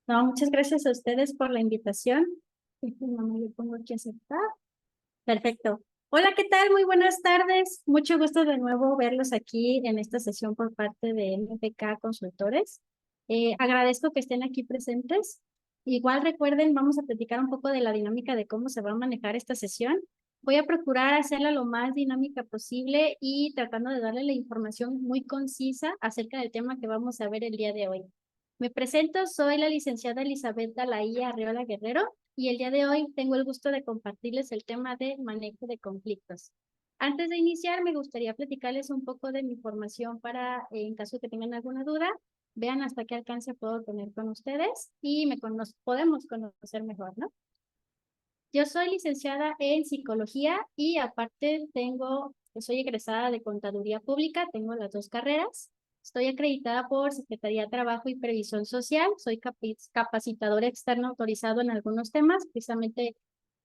No, muchas gracias a ustedes por la invitación. No, yo pongo aquí aceptar. Perfecto. Hola, ¿qué tal? Muy buenas tardes. Mucho gusto de nuevo verlos aquí en esta sesión por parte de MFK Consultores. Agradezco que estén aquí presentes. Igual recuerden, vamos a platicar un poco de la dinámica de cómo se va a manejar esta sesión. Voy a procurar hacerla lo más dinámica posible y tratando de darle la información muy concisa acerca del tema que vamos a ver el día de hoy. Me presento, soy la licenciada Elizabeth Dalaía Arriola Guerrero y el día de hoy tengo el gusto de compartirles el tema de manejo de conflictos. Antes de iniciar, me gustaría platicarles un poco de mi formación para, en caso de que tengan alguna duda, vean hasta qué alcance puedo tener con ustedes y podemos conocer mejor, ¿no? Yo soy licenciada en psicología y aparte soy egresada de contaduría pública, tengo las dos carreras. Estoy acreditada por Secretaría de Trabajo y Previsión Social. Soy capacitadora externo autorizado en algunos temas, precisamente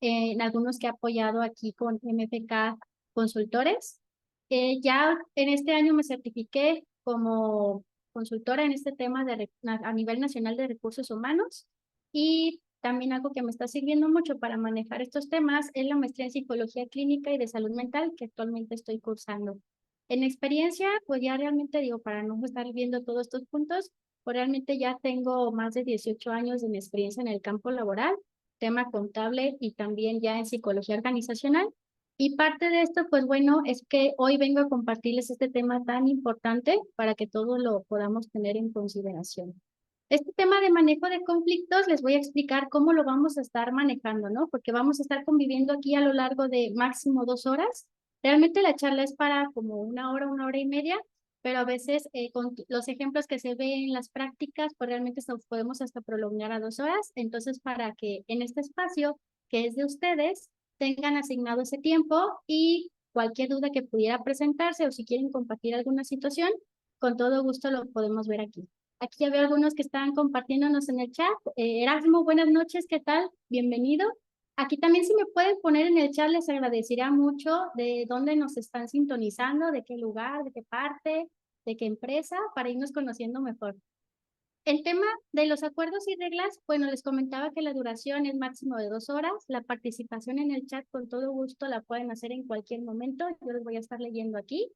en algunos que he apoyado aquí con MFK Consultores. Ya en este año me certifiqué como consultora en este tema a nivel nacional de recursos humanos y también algo que me está sirviendo mucho para manejar estos temas es la maestría en psicología clínica y de salud mental que actualmente estoy cursando. En experiencia, pues ya realmente digo, para no estar viendo todos estos puntos, pues realmente ya tengo más de 18 años de mi experiencia en el campo laboral, tema contable y también ya en psicología organizacional. Y parte de esto, pues bueno, es que hoy vengo a compartirles este tema tan importante para que todos lo podamos tener en consideración. Este tema de manejo de conflictos les voy a explicar cómo lo vamos a estar manejando, ¿no? Porque vamos a estar conviviendo aquí a lo largo de máximo 2 horas. Realmente la charla es para como una hora y media, pero a veces con los ejemplos que se ven en las prácticas, pues realmente nos podemos hasta prolongar a 2 horas. Entonces, para que en este espacio que es de ustedes, tengan asignado ese tiempo y cualquier duda que pudiera presentarse o si quieren compartir alguna situación, con todo gusto lo podemos ver aquí. Aquí ya veo algunos que están compartiéndonos en el chat. Erasmo, buenas noches, ¿qué tal? Bienvenido. Aquí también si me pueden poner en el chat, les agradecería mucho de dónde nos están sintonizando, de qué lugar, de qué parte, de qué empresa, para irnos conociendo mejor. El tema de los acuerdos y reglas, bueno, les comentaba que la duración es máximo de 2 horas. La participación en el chat con todo gusto la pueden hacer en cualquier momento. Yo les voy a estar leyendo aquí.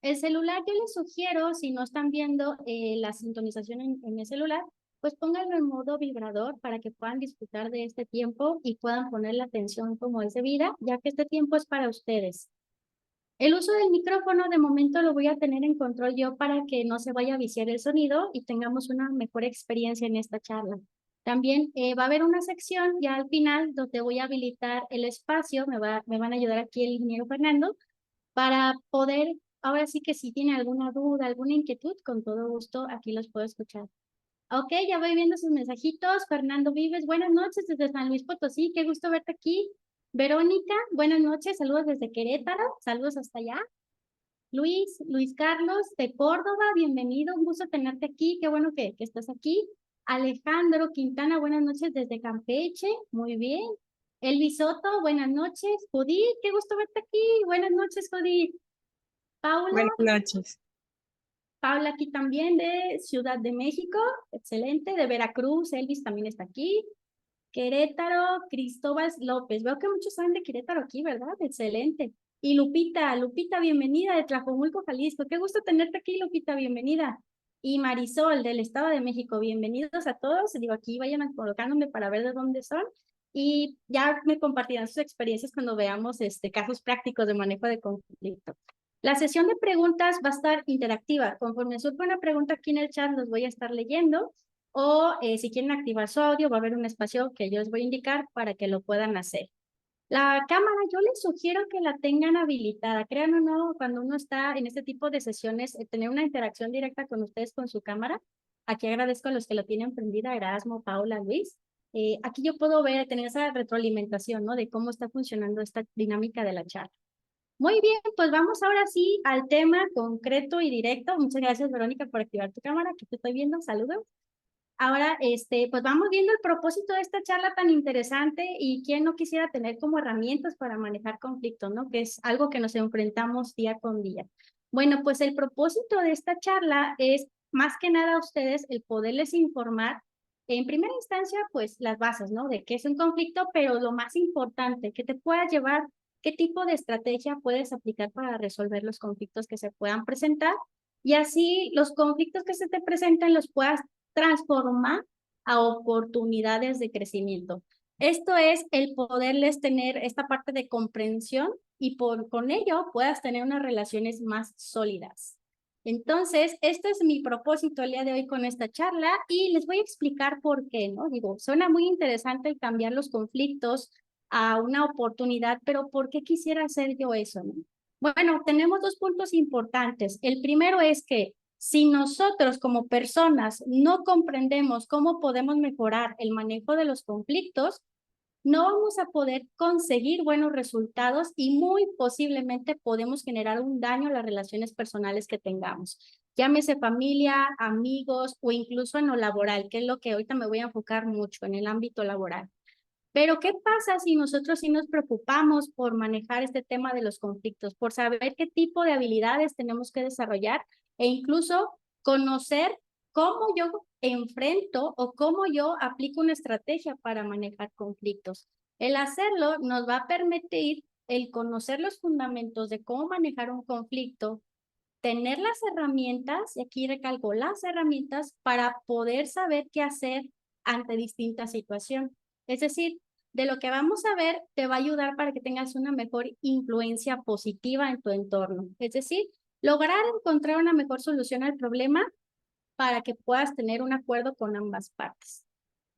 El celular, yo les sugiero, si no están viendo la sintonización en el celular, pues pónganlo en modo vibrador para que puedan disfrutar de este tiempo y puedan poner la atención como es debida, ya que este tiempo es para ustedes. El uso del micrófono de momento lo voy a tener en control yo para que no se vaya a viciar el sonido y tengamos una mejor experiencia en esta charla. También va a haber una sección ya al final donde voy a habilitar el espacio, me van a ayudar aquí el ingeniero Fernando, para poder, ahora sí que si tiene alguna duda, alguna inquietud, con todo gusto aquí los puedo escuchar. Ok, ya voy viendo sus mensajitos. Fernando Vives, buenas noches desde San Luis Potosí, qué gusto verte aquí. Verónica, buenas noches, saludos desde Querétaro, saludos hasta allá. Luis Carlos de Córdoba, bienvenido, un gusto tenerte aquí, qué bueno que estás aquí. Alejandro Quintana, buenas noches desde Campeche, muy bien. Elvis Soto, buenas noches. Judith, qué gusto verte aquí, buenas noches, Judith. Paula, Buenas noches. Paula aquí también de Ciudad de México, excelente. De Veracruz, Elvis también está aquí. Querétaro, Cristóbal López. Veo que muchos saben de Querétaro aquí, ¿verdad? Excelente. Y Lupita, bienvenida de Tlajomulco, Jalisco. Qué gusto tenerte aquí, Lupita, bienvenida. Y Marisol del Estado de México, bienvenidos a todos. Digo, aquí vayan colocándome para ver de dónde son. Y ya me compartirán sus experiencias cuando veamos casos prácticos de manejo de conflicto. La sesión de preguntas va a estar interactiva. Conforme surja una pregunta aquí en el chat, los voy a estar leyendo o si quieren activar su audio, va a haber un espacio que yo les voy a indicar para que lo puedan hacer. La cámara, yo les sugiero que la tengan habilitada. Crean o no, cuando uno está en este tipo de sesiones, tener una interacción directa con ustedes con su cámara. Aquí agradezco a los que lo tienen prendida, Erasmo, Paula, Luis. Aquí yo puedo ver, tener esa retroalimentación, ¿no? De cómo está funcionando esta dinámica de la charla. Muy bien, pues vamos ahora sí al tema concreto y directo. Muchas gracias, Verónica, por activar tu cámara. Aquí te estoy viendo. Saludos. Ahora, pues vamos viendo el propósito de esta charla tan interesante y quién no quisiera tener como herramientas para manejar conflictos, ¿no? Que es algo que nos enfrentamos día con día. Bueno, pues el propósito de esta charla es más que nada a ustedes el poderles informar en primera instancia, pues las bases, ¿no? De qué es un conflicto, pero lo más importante, que te pueda llevar, qué tipo de estrategia puedes aplicar para resolver los conflictos que se puedan presentar y así los conflictos que se te presenten los puedas transformar a oportunidades de crecimiento. Esto es el poderles tener esta parte de comprensión y con ello puedas tener unas relaciones más sólidas. Entonces, este es mi propósito el día de hoy con esta charla y les voy a explicar por qué, ¿no? Digo, suena muy interesante el cambiar los conflictos a una oportunidad, pero ¿por qué quisiera hacer yo eso, no? Bueno, tenemos dos puntos importantes. El primero es que si nosotros como personas no comprendemos cómo podemos mejorar el manejo de los conflictos, no vamos a poder conseguir buenos resultados y muy posiblemente podemos generar un daño a las relaciones personales que tengamos. Llámese familia, amigos o incluso en lo laboral, que es lo que ahorita me voy a enfocar mucho en el ámbito laboral. Pero, ¿qué pasa si nosotros sí nos preocupamos por manejar este tema de los conflictos, por saber qué tipo de habilidades tenemos que desarrollar e incluso conocer cómo yo enfrento o cómo yo aplico una estrategia para manejar conflictos? El hacerlo nos va a permitir el conocer los fundamentos de cómo manejar un conflicto, tener las herramientas, y aquí recalco las herramientas, para poder saber qué hacer ante distintas situaciones. Es decir, de lo que vamos a ver te va a ayudar para que tengas una mejor influencia positiva en tu entorno. Es decir, lograr encontrar una mejor solución al problema para que puedas tener un acuerdo con ambas partes.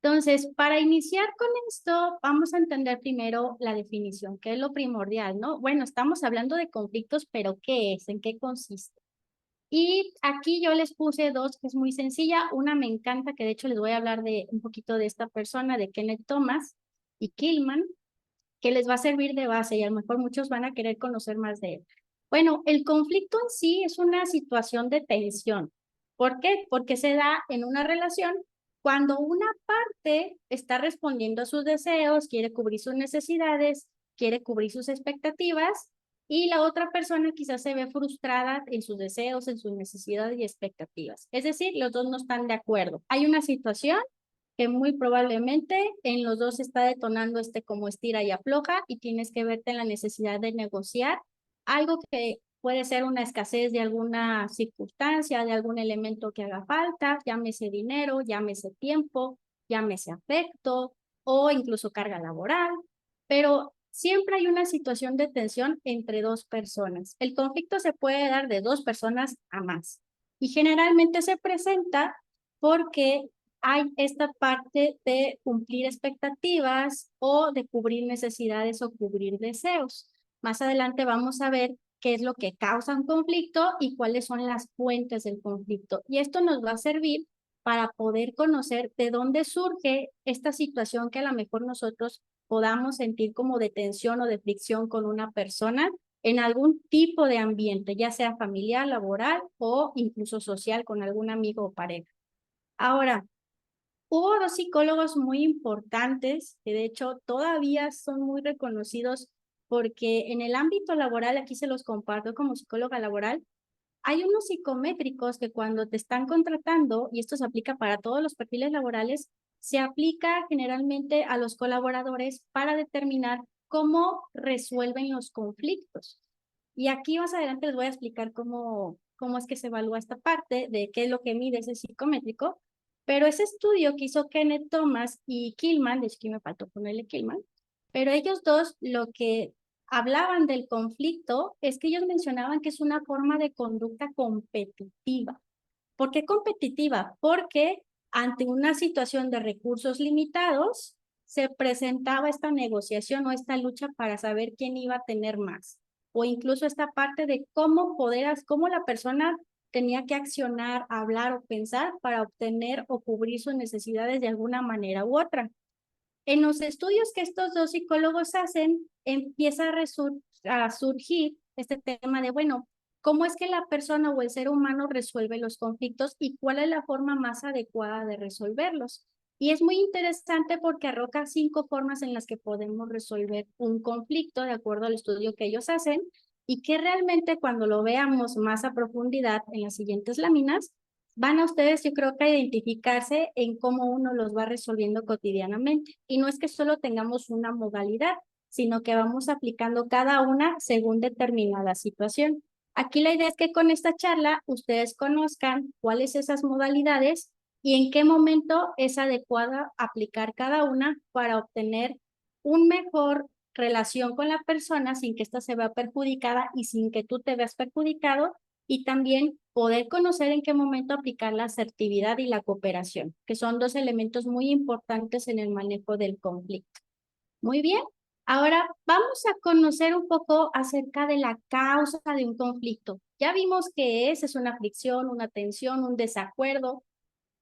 Entonces, para iniciar con esto, vamos a entender primero la definición, que es lo primordial, ¿no? Bueno, estamos hablando de conflictos, pero ¿qué es? ¿En qué consiste? Y aquí yo les puse dos que es muy sencilla. Una me encanta, que de hecho les voy a hablar de un poquito de esta persona, de Kenneth Thomas y Killman, que les va a servir de base y a lo mejor muchos van a querer conocer más de él. Bueno, el conflicto en sí es una situación de tensión. ¿Por qué? Porque se da en una relación cuando una parte está respondiendo a sus deseos, quiere cubrir sus necesidades, quiere cubrir sus expectativas y la otra persona quizás se ve frustrada en sus deseos, en sus necesidades y expectativas. Es decir, los dos no están de acuerdo. Hay una situación que muy probablemente en los dos está detonando este como estira y afloja y tienes que verte en la necesidad de negociar algo que puede ser una escasez de alguna circunstancia, de algún elemento que haga falta, llámese dinero, llámese tiempo, llámese afecto o incluso carga laboral, pero siempre hay una situación de tensión entre dos personas. El conflicto se puede dar de dos personas a más y generalmente se presenta porque hay esta parte de cumplir expectativas o de cubrir necesidades o cubrir deseos. Más adelante vamos a ver qué es lo que causa un conflicto y cuáles son las fuentes del conflicto. Y esto nos va a servir para poder conocer de dónde surge esta situación que a lo mejor nosotros podamos sentir como de tensión o de fricción con una persona en algún tipo de ambiente, ya sea familiar, laboral o incluso social con algún amigo o pareja. Ahora, hubo dos psicólogos muy importantes que de hecho todavía son muy reconocidos porque en el ámbito laboral, aquí se los comparto como psicóloga laboral, hay unos psicométricos que cuando te están contratando, y esto se aplica para todos los perfiles laborales, se aplica generalmente a los colaboradores para determinar cómo resuelven los conflictos. Y aquí más adelante les voy a explicar cómo es que se evalúa esta parte de qué es lo que mide ese psicométrico. Pero ese estudio que hizo Kenneth Thomas y Killman, de hecho aquí me faltó ponerle Killman, pero ellos dos lo que hablaban del conflicto es que ellos mencionaban que es una forma de conducta competitiva. ¿Por qué competitiva? Porque ante una situación de recursos limitados se presentaba esta negociación o esta lucha para saber quién iba a tener más. O incluso esta parte de cómo la persona tenía que accionar, hablar o pensar para obtener o cubrir sus necesidades de alguna manera u otra. En los estudios que estos dos psicólogos hacen, empieza a surgir este tema de, bueno, ¿cómo es que la persona o el ser humano resuelve los conflictos y cuál es la forma más adecuada de resolverlos? Y es muy interesante porque arroja 5 formas en las que podemos resolver un conflicto de acuerdo al estudio que ellos hacen y que realmente cuando lo veamos más a profundidad en las siguientes láminas, van a ustedes, yo creo que a identificarse en cómo uno los va resolviendo cotidianamente. Y no es que solo tengamos una modalidad, sino que vamos aplicando cada una según determinada situación. Aquí la idea es que con esta charla ustedes conozcan cuáles esas modalidades y en qué momento es adecuada aplicar cada una para obtener un mejor relación con la persona sin que ésta se vea perjudicada y sin que tú te veas perjudicado, y también poder conocer en qué momento aplicar la asertividad y la cooperación, que son dos elementos muy importantes en el manejo del conflicto. Muy bien, ahora vamos a conocer un poco acerca de la causa de un conflicto. Ya vimos que es una fricción, una tensión, un desacuerdo,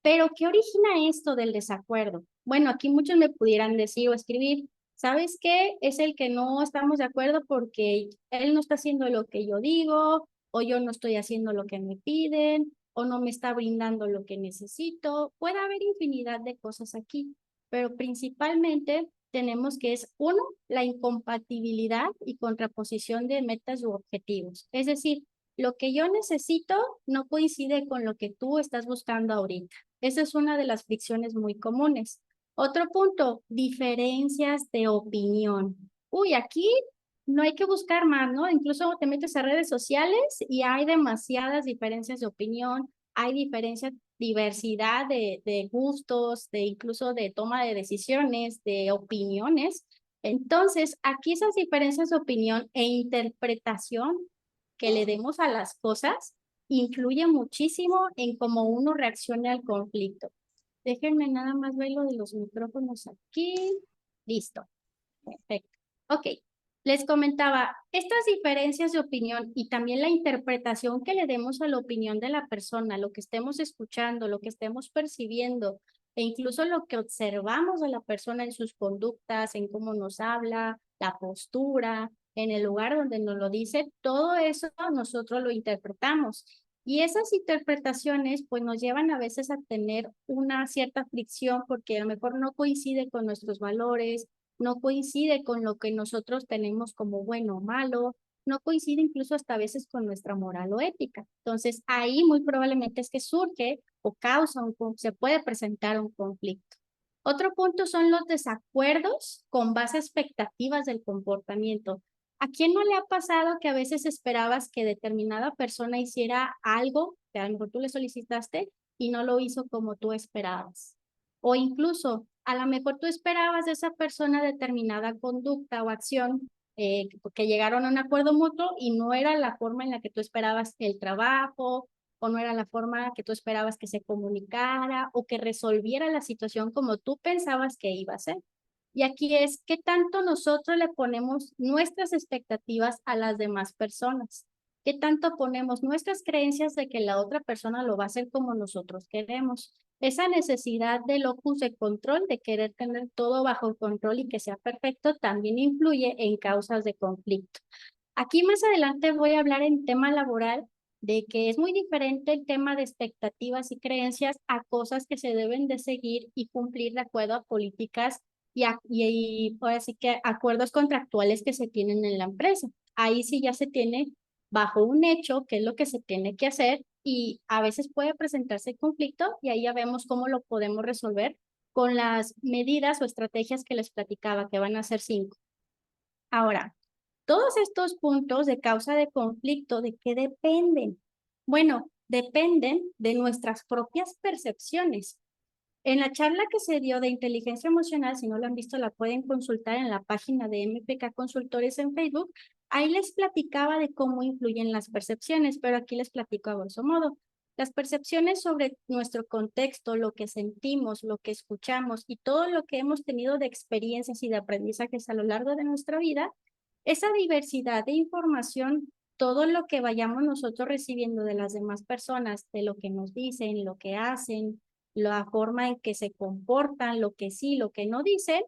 pero ¿qué origina esto del desacuerdo? Bueno, aquí muchos me pudieran decir o escribir, ¿sabes qué? Es el que no estamos de acuerdo porque él no está haciendo lo que yo digo, o yo no estoy haciendo lo que me piden, o no me está brindando lo que necesito. Puede haber infinidad de cosas aquí, pero principalmente tenemos que es, uno, la incompatibilidad y contraposición de metas u objetivos. Es decir, lo que yo necesito no coincide con lo que tú estás buscando ahorita. Esa es una de las fricciones muy comunes. Otro punto, diferencias de opinión. Uy, aquí no hay que buscar más, ¿no? Incluso te metes a redes sociales y hay demasiadas diferencias de opinión, hay diferencias, diversidad de gustos, de incluso de toma de decisiones, de opiniones. Entonces, aquí esas diferencias de opinión e interpretación que le demos a las cosas influye muchísimo en cómo uno reaccione al conflicto. Déjenme nada más ver lo de los micrófonos aquí. Listo. Perfecto. Ok. Les comentaba, estas diferencias de opinión y también la interpretación que le demos a la opinión de la persona, lo que estemos escuchando, lo que estemos percibiendo, e incluso lo que observamos de la persona en sus conductas, en cómo nos habla, la postura, en el lugar donde nos lo dice, todo eso nosotros lo interpretamos. Y esas interpretaciones pues nos llevan a veces a tener una cierta fricción porque a lo mejor no coincide con nuestros valores, no coincide con lo que nosotros tenemos como bueno o malo, no coincide incluso hasta a veces con nuestra moral o ética. Entonces ahí muy probablemente es que surge o causa, se puede presentar un conflicto. Otro punto son los desacuerdos con base a expectativas del comportamiento. ¿A quién no le ha pasado que a veces esperabas que determinada persona hiciera algo que a lo mejor tú le solicitaste y no lo hizo como tú esperabas? O incluso, a lo mejor tú esperabas de esa persona determinada conducta o acción, que llegaron a un acuerdo mutuo y no era la forma en la que tú esperabas el trabajo, o no era la forma que tú esperabas que se comunicara o que resolviera la situación como tú pensabas que iba a ser. Y aquí es qué tanto nosotros le ponemos nuestras expectativas a las demás personas, qué tanto ponemos nuestras creencias de que la otra persona lo va a hacer como nosotros queremos. Esa necesidad de locus de control, de querer tener todo bajo control y que sea perfecto, también influye en causas de conflicto. Aquí más adelante voy a hablar en tema laboral de que es muy diferente el tema de expectativas y creencias a cosas que se deben de seguir y cumplir de acuerdo a políticas y ahora sí que acuerdos contractuales que se tienen en la empresa. Ahí sí ya se tiene bajo un hecho qué es lo que se tiene que hacer y a veces puede presentarse conflicto y ahí ya vemos cómo lo podemos resolver con las medidas o estrategias que les platicaba, que van a ser 5. Ahora, todos estos puntos de causa de conflicto, ¿de qué dependen? Bueno, dependen de nuestras propias percepciones. En la charla que se dio de inteligencia emocional, si no la han visto, la pueden consultar en la página de MPK Consultores en Facebook. Ahí les platicaba de cómo influyen las percepciones, pero aquí les platico a grosso modo. Las percepciones sobre nuestro contexto, lo que sentimos, lo que escuchamos y todo lo que hemos tenido de experiencias y de aprendizajes a lo largo de nuestra vida, esa diversidad de información, todo lo que vayamos nosotros recibiendo de las demás personas, de lo que nos dicen, lo que hacen, la forma en que se comportan, lo que sí, lo que no dicen,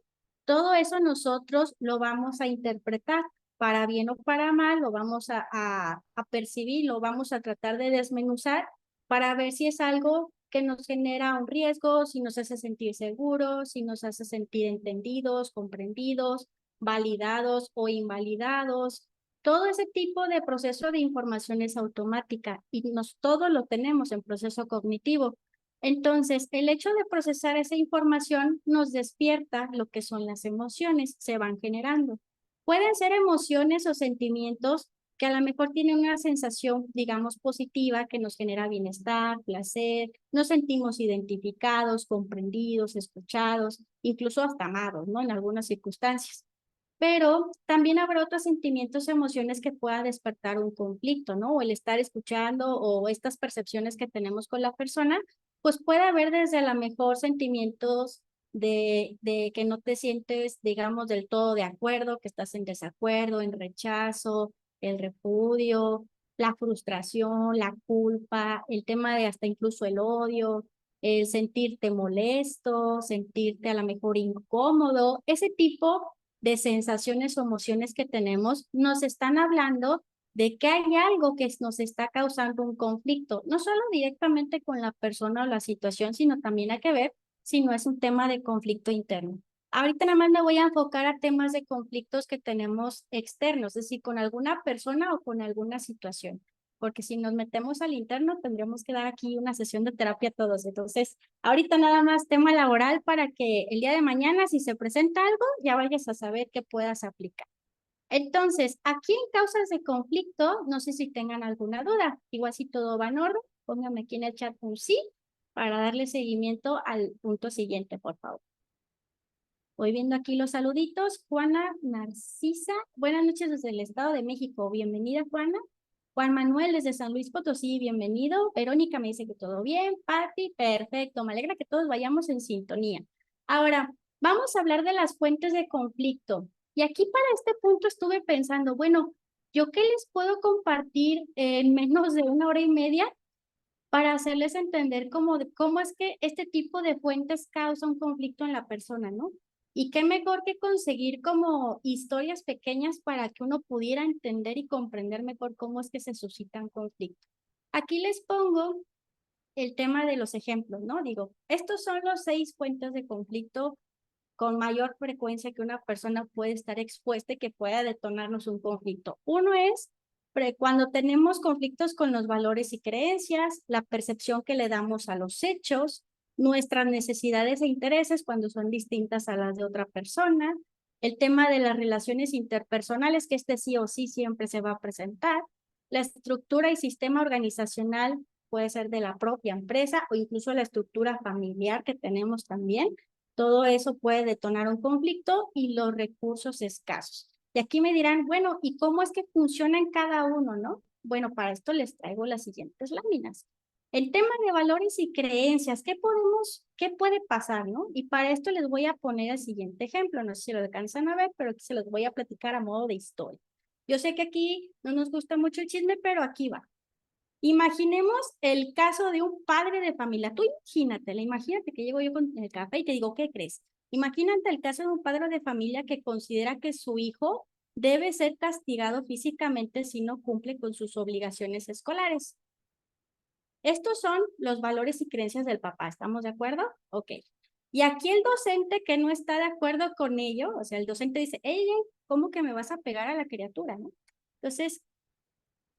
todo eso nosotros lo vamos a interpretar para bien o para mal, lo vamos a percibir, lo vamos a tratar de desmenuzar para ver si es algo que nos genera un riesgo, si nos hace sentir seguros, si nos hace sentir entendidos, comprendidos, validados o invalidados. Todo ese tipo de proceso de información es automática y todo lo tenemos en proceso cognitivo. Entonces, el hecho de procesar esa información nos despierta lo que son las emociones, se van generando. Pueden ser emociones o sentimientos que a lo mejor tienen una sensación, digamos, positiva, que nos genera bienestar, placer, nos sentimos identificados, comprendidos, escuchados, incluso hasta amados, ¿no? En algunas circunstancias. Pero también habrá otros sentimientos, emociones que pueda despertar un conflicto, ¿no? O el estar escuchando o estas percepciones que tenemos con la persona, pues puede haber desde a lo mejor sentimientos de que no te sientes, digamos, del todo de acuerdo, que estás en desacuerdo, en rechazo, el repudio, la frustración, la culpa, el tema de hasta incluso el odio, el sentirte molesto, sentirte a lo mejor incómodo, ese tipo de sensaciones o emociones que tenemos, nos están hablando de que hay algo que nos está causando un conflicto, no solo directamente con la persona o la situación, sino también hay que ver si no es un tema de conflicto interno. Ahorita nada más me voy a enfocar a temas de conflictos que tenemos externos, es decir, con alguna persona o con alguna situación, porque si nos metemos al interno tendríamos que dar aquí una sesión de terapia todos. Entonces, ahorita nada más tema laboral para que el día de mañana, si se presenta algo, ya vayas a saber qué puedas aplicar. Entonces, aquí en causas de conflicto, no sé si tengan alguna duda. Igual si todo va en orden, pónganme aquí en el chat un sí para darle seguimiento al punto siguiente, por favor. Voy viendo aquí los saluditos. Juana Narcisa, buenas noches desde el Estado de México. Bienvenida, Juana. Juan Manuel desde San Luis Potosí, bienvenido. Verónica me dice que todo bien. Patti, perfecto. Me alegra que todos vayamos en sintonía. Ahora, vamos a hablar de las fuentes de conflicto. Y aquí para este punto estuve pensando, bueno, ¿yo qué les puedo compartir en menos de una hora y media para hacerles entender cómo es que este tipo de fuentes causa un conflicto en la persona, ¿no? Y qué mejor que conseguir como historias pequeñas para que uno pudiera entender y comprender mejor cómo es que se suscitan conflictos. Aquí les pongo el tema de los ejemplos, ¿no? Digo, estos son los 6 fuentes de conflicto con mayor frecuencia que una persona puede estar expuesta y que pueda detonarnos un conflicto. Uno es cuando tenemos conflictos con los valores y creencias, la percepción que le damos a los hechos, nuestras necesidades e intereses cuando son distintas a las de otra persona, el tema de las relaciones interpersonales, que este sí o sí siempre se va a presentar, la estructura y sistema organizacional puede ser de la propia empresa o incluso la estructura familiar que tenemos también. Todo eso puede detonar un conflicto y los recursos escasos. Y aquí me dirán, bueno, ¿y cómo es que funciona en cada uno, no? Bueno, para esto les traigo las siguientes láminas. El tema de valores y creencias, qué puede pasar, no? Y para esto les voy a poner el siguiente ejemplo. No sé si lo alcanzan a ver, pero aquí se los voy a platicar a modo de historia. Yo sé que aquí no nos gusta mucho el chisme, pero aquí va. Imaginemos el caso de un padre de familia. Tú imagínate que llego yo con el café y te digo, ¿qué crees? Imagínate el caso de un padre de familia que considera que su hijo debe ser castigado físicamente si no cumple con sus obligaciones escolares. Estos son los valores y creencias del papá, ¿estamos de acuerdo? Ok. Y aquí el docente que no está de acuerdo con ello, o sea, el docente dice, ella, ¿cómo que me vas a pegar a la criatura, no? Entonces,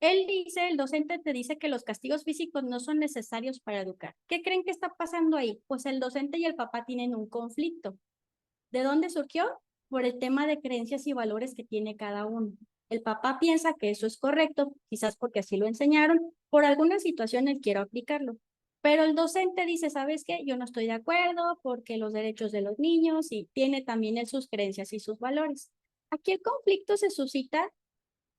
el docente te dice que los castigos físicos no son necesarios para educar. ¿Qué creen que está pasando ahí? Pues el docente y el papá tienen un conflicto. ¿De dónde surgió? Por el tema de creencias y valores que tiene cada uno. El papá piensa que eso es correcto, quizás porque así lo enseñaron, por alguna situación él quiere aplicarlo. Pero el docente dice, ¿sabes qué? Yo no estoy de acuerdo porque los derechos de los niños y tiene también él sus creencias y sus valores. Aquí el conflicto se suscita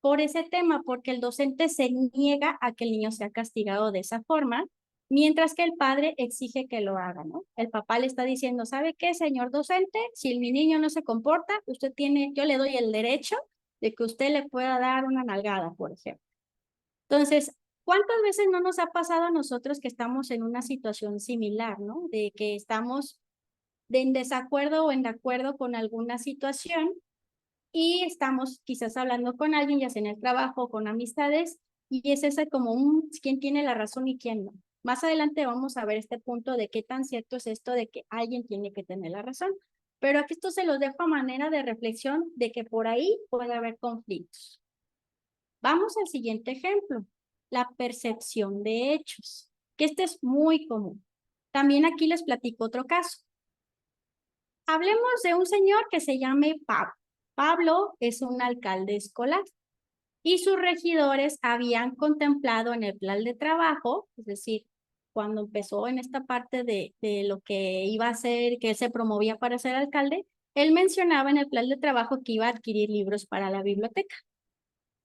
por ese tema, porque el docente se niega a que el niño sea castigado de esa forma, mientras que el padre exige que lo haga, ¿no? El papá le está diciendo, ¿sabe qué, señor docente? Si mi niño no se comporta, yo le doy el derecho de que usted le pueda dar una nalgada, por ejemplo. Entonces, ¿cuántas veces no nos ha pasado a nosotros que estamos en una situación similar, ¿no? De que estamos en desacuerdo o en de acuerdo con alguna situación y estamos quizás hablando con alguien, ya sea en el trabajo, con amistades, y es ese como quién tiene la razón y quién no. Más adelante vamos a ver este punto de qué tan cierto es esto de que alguien tiene que tener la razón. Pero aquí esto se los dejo a manera de reflexión de que por ahí puede haber conflictos. Vamos al siguiente ejemplo, la percepción de hechos, que este es muy común. También aquí les platico otro caso. Hablemos de un señor que se llame Pablo. Pablo es un alcalde escolar y sus regidores habían contemplado en el plan de trabajo, es decir, cuando empezó en esta parte de lo que iba a hacer, que él se promovía para ser alcalde, él mencionaba en el plan de trabajo que iba a adquirir libros para la biblioteca.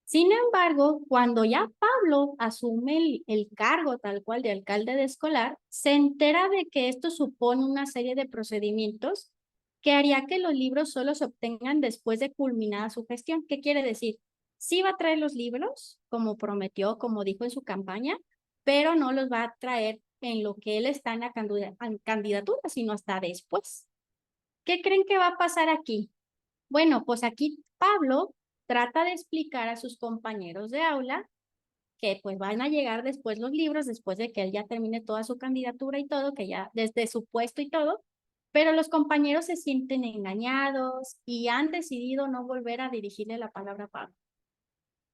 Sin embargo, cuando ya Pablo asume el cargo tal cual de alcalde de escolar, se entera de que esto supone una serie de procedimientos que haría que los libros solo se obtengan después de culminada su gestión. ¿Qué quiere decir? Sí va a traer los libros, como prometió, como dijo en su campaña, pero no los va a traer en lo que él está en la candidatura, sino hasta después. ¿Qué creen que va a pasar aquí? Bueno, pues aquí Pablo trata de explicar a sus compañeros de aula que pues van a llegar después los libros, después de que él ya termine toda su candidatura y todo, que ya desde su puesto y todo, pero los compañeros se sienten engañados y han decidido no volver a dirigirle la palabra a Pablo.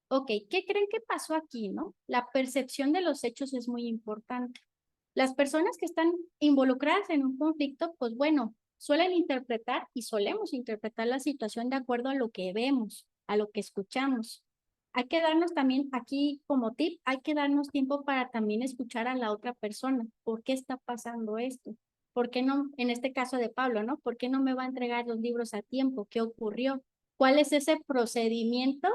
Ok, ¿qué creen que pasó aquí, no? La percepción de los hechos es muy importante. Las personas que están involucradas en un conflicto, pues bueno, suelen interpretar y solemos interpretar la situación de acuerdo a lo que vemos, a lo que escuchamos. Hay que darnos también aquí como tip, hay que darnos tiempo para también escuchar a la otra persona. ¿Por qué está pasando esto? ¿Por qué no, en este caso de Pablo, ¿no? ¿Por qué no me va a entregar los libros a tiempo? ¿Qué ocurrió? ¿Cuál es ese procedimiento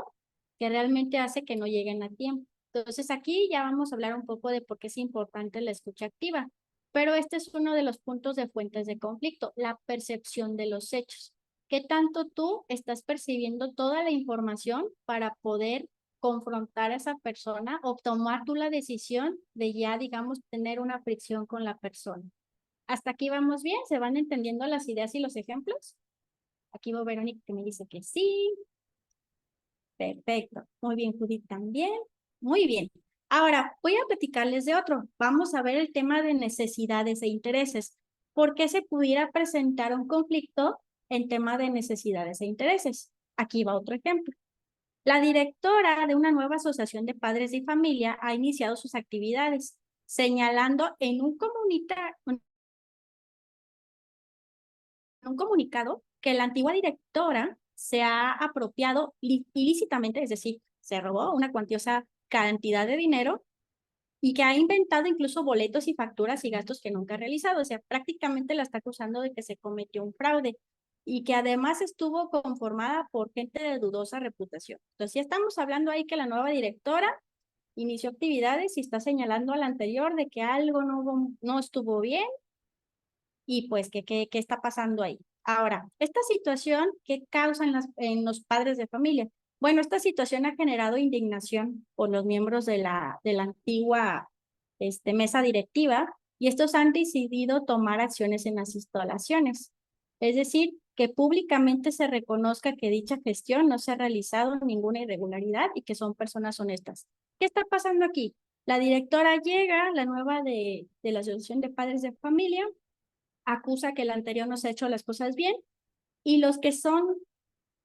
que realmente hace que no lleguen a tiempo? Entonces aquí ya vamos a hablar un poco de por qué es importante la escucha activa, pero este es uno de los puntos de fuentes de conflicto, la percepción de los hechos. ¿Qué tanto tú estás percibiendo toda la información para poder confrontar a esa persona o tomar tú la decisión de ya, digamos, tener una fricción con la persona? ¿Hasta aquí vamos bien? ¿Se van entendiendo las ideas y los ejemplos? Aquí va Verónica que me dice que sí. Perfecto. Muy bien, Judith también. Muy bien. Ahora, voy a platicarles de otro. Vamos a ver el tema de necesidades e intereses. ¿Por qué se pudiera presentar un conflicto en tema de necesidades e intereses? Aquí va otro ejemplo. La directora de una nueva asociación de padres de familia ha iniciado sus actividades, señalando en un comunicado que la antigua directora se ha apropiado ilícitamente, es decir, se robó una cuantiosa cantidad de dinero y que ha inventado incluso boletos y facturas y gastos que nunca ha realizado. O sea, prácticamente la está acusando de que se cometió un fraude y que además estuvo conformada por gente de dudosa reputación. Entonces, ya estamos hablando ahí que la nueva directora inició actividades y está señalando a la anterior de que algo no estuvo bien y pues qué está pasando ahí. Ahora, esta situación, ¿qué causa en los padres de familia? Bueno, esta situación ha generado indignación por los miembros de la antigua mesa directiva y estos han decidido tomar acciones en las instalaciones. Es decir, que públicamente se reconozca que dicha gestión no se ha realizado ninguna irregularidad y que son personas honestas. ¿Qué está pasando aquí? La directora llega, la nueva de la Asociación de Padres de Familia, acusa que el anterior no se ha hecho las cosas bien y los que son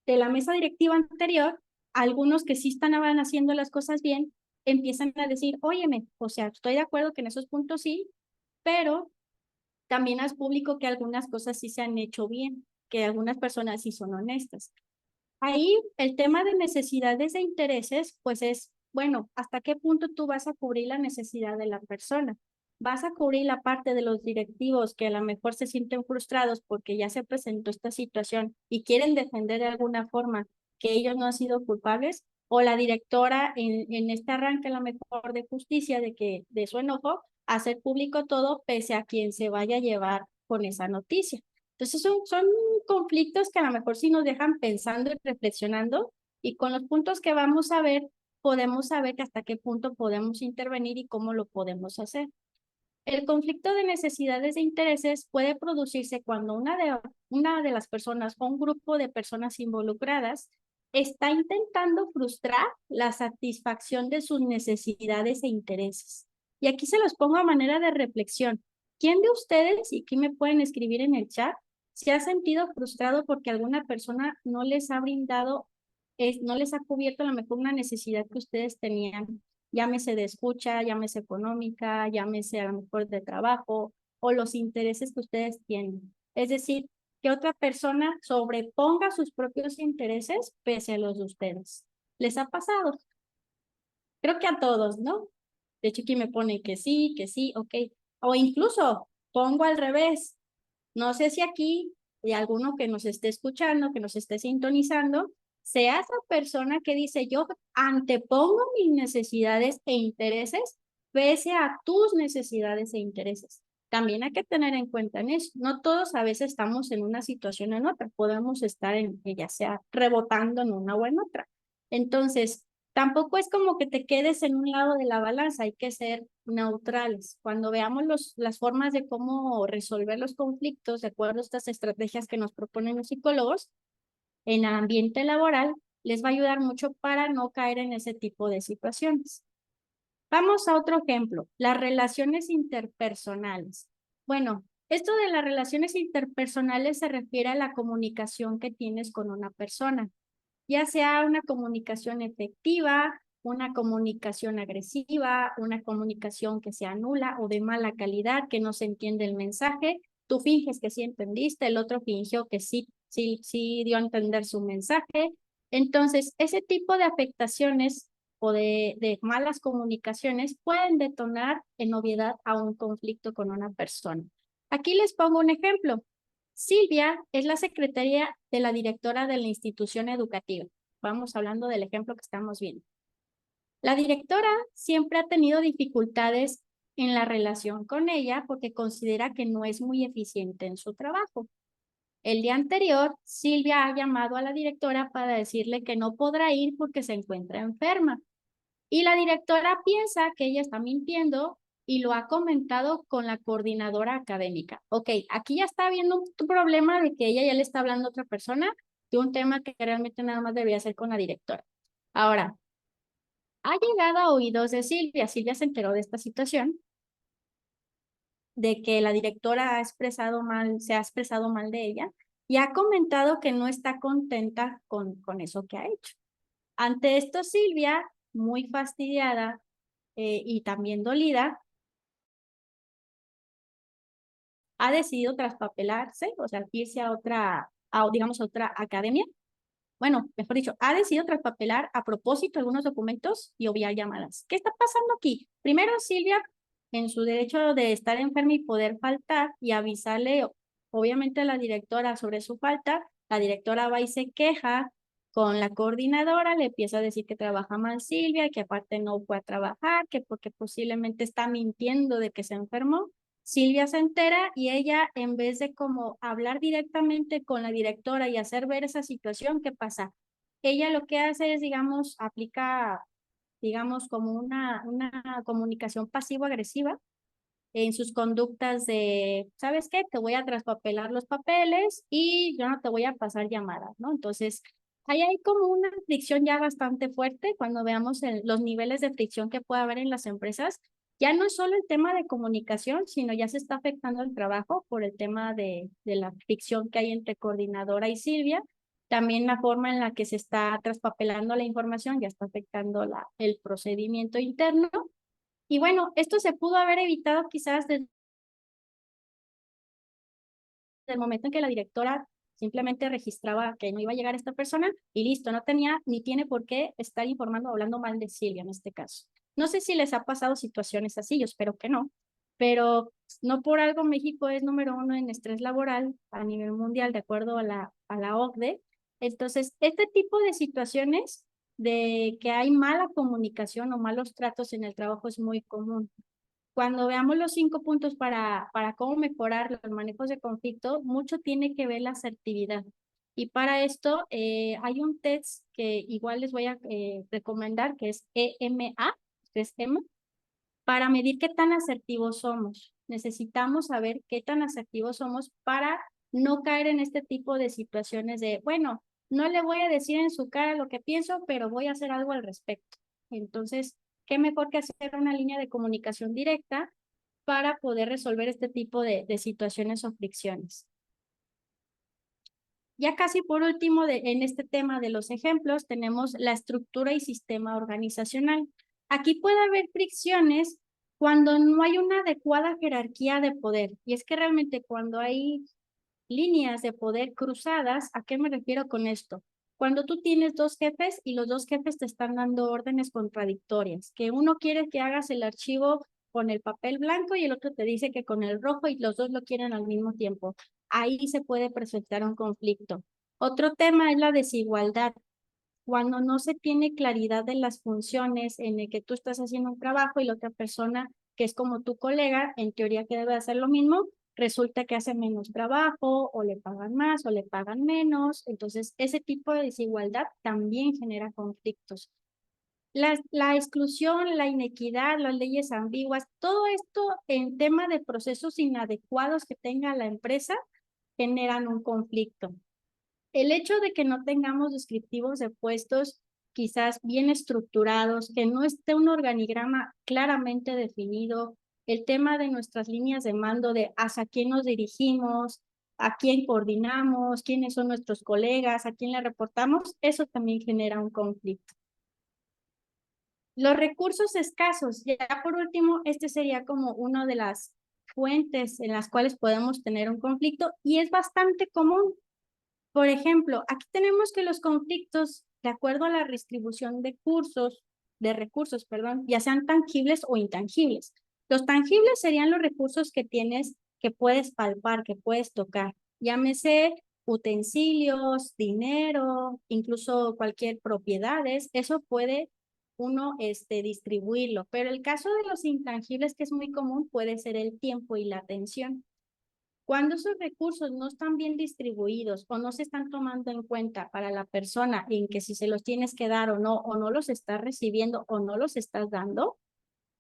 de la mesa directiva anterior, algunos que sí estaban haciendo las cosas bien, empiezan a decir, óyeme, o sea, estoy de acuerdo que en esos puntos sí, pero también haz público que algunas cosas sí se han hecho bien, que algunas personas sí son honestas. Ahí el tema de necesidades e intereses, pues es, bueno, ¿hasta qué punto tú vas a cubrir la necesidad de la persona? ¿Vas a cubrir la parte de los directivos que a lo mejor se sienten frustrados porque ya se presentó esta situación y quieren defender de alguna forma que ellos no han sido culpables? ¿O la directora en este arranque a lo mejor de justicia de su enojo, hacer público todo pese a quien se vaya a llevar con esa noticia? Entonces son conflictos que a lo mejor sí nos dejan pensando y reflexionando y con los puntos que vamos a ver, podemos saber hasta qué punto podemos intervenir y cómo lo podemos hacer. El conflicto de necesidades e intereses puede producirse cuando una de las personas o un grupo de personas involucradas está intentando frustrar la satisfacción de sus necesidades e intereses. Y aquí se los pongo a manera de reflexión. ¿Quién de ustedes, y aquí me pueden escribir en el chat, se ha sentido frustrado porque alguna persona no les ha brindado no les ha cubierto a lo mejor una necesidad que ustedes tenían, llámese de escucha, llámese económica, llámese a lo mejor de trabajo o los intereses que ustedes tienen. Es decir, que otra persona sobreponga sus propios intereses pese a los de ustedes. ¿Les ha pasado? Creo que a todos, ¿no? De hecho, aquí me pone que sí, ok. O incluso pongo al revés. No sé si aquí hay alguno que nos esté escuchando, que nos esté sintonizando, sea esa persona que dice, yo antepongo mis necesidades e intereses pese a tus necesidades e intereses. También hay que tener en cuenta en eso. No todos a veces estamos en una situación o en otra. Podemos estar en, ya sea rebotando en una o en otra. Entonces, tampoco es como que te quedes en un lado de la balanza, hay que ser neutrales. Cuando veamos las formas de cómo resolver los conflictos, de acuerdo a estas estrategias que nos proponen los psicólogos, en el ambiente laboral, les va a ayudar mucho para no caer en ese tipo de situaciones. Vamos a otro ejemplo, las relaciones interpersonales. Bueno, esto de las relaciones interpersonales se refiere a la comunicación que tienes con una persona, ya sea una comunicación efectiva, una comunicación agresiva, una comunicación que sea nula o de mala calidad, que no se entiende el mensaje. Tú finges que sí entendiste, el otro fingió que sí dio a entender su mensaje. Entonces, ese tipo de afectaciones o de malas comunicaciones pueden detonar en obviedad a un conflicto con una persona. Aquí les pongo un ejemplo. Silvia es la secretaria de la directora de la institución educativa. Vamos hablando del ejemplo que estamos viendo. La directora siempre ha tenido dificultades en la relación con ella porque considera que no es muy eficiente en su trabajo. El día anterior, Silvia ha llamado a la directora para decirle que no podrá ir porque se encuentra enferma. Y la directora piensa que ella está mintiendo y lo ha comentado con la coordinadora académica. Ok, aquí ya está habiendo un problema de que ella ya le está hablando a otra persona de un tema que realmente nada más debería ser con la directora. Ahora, ha llegado a oídos de Silvia. Silvia se enteró de esta situación, de que la directora ha expresado mal, se ha expresado mal de ella y ha comentado que no está contenta con eso que ha hecho. Ante esto, Silvia, muy fastidiada, y también dolida, ha decidido traspapelarse, o sea, irse a otra, digamos, a otra academia. Bueno, mejor dicho, ha decidido traspapelar a propósito algunos documentos y obviar llamadas. ¿Qué está pasando aquí? Primero, Silvia, en su derecho de estar enferma y poder faltar y avisarle, obviamente, a la directora sobre su falta, la directora va y se queja con la coordinadora, le empieza a decir que trabaja mal Silvia, que aparte no fue a trabajar, que porque posiblemente está mintiendo de que se enfermó. Silvia se entera y ella, en vez de como hablar directamente con la directora y hacer ver esa situación, ¿qué pasa? Ella lo que hace es, digamos, aplica, digamos, como una comunicación pasivo-agresiva en sus conductas de, ¿sabes qué? Te voy a traspapelar los papeles y yo no te voy a pasar llamadas, ¿no? Entonces, ahí hay como una fricción ya bastante fuerte cuando veamos los niveles de fricción que puede haber en las empresas. Ya no es solo el tema de comunicación, sino ya se está afectando el trabajo por el tema de la fricción que hay entre coordinadora y Silvia. También la forma en la que se está traspapelando la información ya está afectando el procedimiento interno. Y bueno, esto se pudo haber evitado quizás desde el momento en que la directora simplemente registraba que no iba a llegar esta persona y listo, no tenía ni tiene por qué estar informando o hablando mal de Silvia en este caso. No sé si les ha pasado situaciones así, yo espero que no, pero no por algo México es número uno en estrés laboral a nivel mundial, de acuerdo a la OCDE. Entonces, este tipo de situaciones de que hay mala comunicación o malos tratos en el trabajo es muy común. Cuando veamos los 5 puntos para cómo mejorar los manejos de conflicto, mucho tiene que ver la asertividad. Y para esto hay un test que igual les voy a recomendar, que es EMA, que es EMA, para medir qué tan asertivos somos. Necesitamos saber qué tan asertivos somos para no caer en este tipo de situaciones de, bueno, no le voy a decir en su cara lo que pienso, pero voy a hacer algo al respecto. Entonces, qué mejor que hacer una línea de comunicación directa para poder resolver este tipo de situaciones o fricciones. Ya casi por último, en este tema de los ejemplos, tenemos la estructura y sistema organizacional. Aquí puede haber fricciones cuando no hay una adecuada jerarquía de poder. Y es que realmente cuando hay líneas de poder cruzadas, ¿a qué me refiero con esto? Cuando tú tienes dos jefes y los dos jefes te están dando órdenes contradictorias, que uno quiere que hagas el archivo con el papel blanco y el otro te dice que con el rojo y los dos lo quieren al mismo tiempo. Ahí se puede presentar un conflicto. Otro tema es la desigualdad. Cuando no se tiene claridad de las funciones en el que tú estás haciendo un trabajo y la otra persona, que es como tu colega, en teoría que debe hacer lo mismo, resulta que hace menos trabajo o le pagan más o le pagan menos. Entonces, ese tipo de desigualdad también genera conflictos. La exclusión, la inequidad, las leyes ambiguas, todo esto en tema de procesos inadecuados que tenga la empresa generan un conflicto. El hecho de que no tengamos descriptivos de puestos quizás bien estructurados, que no esté un organigrama claramente definido, el tema de nuestras líneas de mando, de hacia quién nos dirigimos, a quién coordinamos, quiénes son nuestros colegas, a quién le reportamos, eso también genera un conflicto. Los recursos escasos, ya por último, este sería como una de las fuentes en las cuales podemos tener un conflicto y es bastante común. Por ejemplo, aquí tenemos que los conflictos, de acuerdo a la distribución de recursos, perdón, ya sean tangibles o intangibles. Los tangibles serían los recursos que tienes, que puedes palpar, que puedes tocar. Llámese utensilios, dinero, incluso cualquier propiedades, eso puede uno distribuirlo. Pero el caso de los intangibles, que es muy común, puede ser el tiempo y la atención. Cuando esos recursos no están bien distribuidos o no se están tomando en cuenta para la persona en que si se los tienes que dar o no los estás recibiendo o no los estás dando,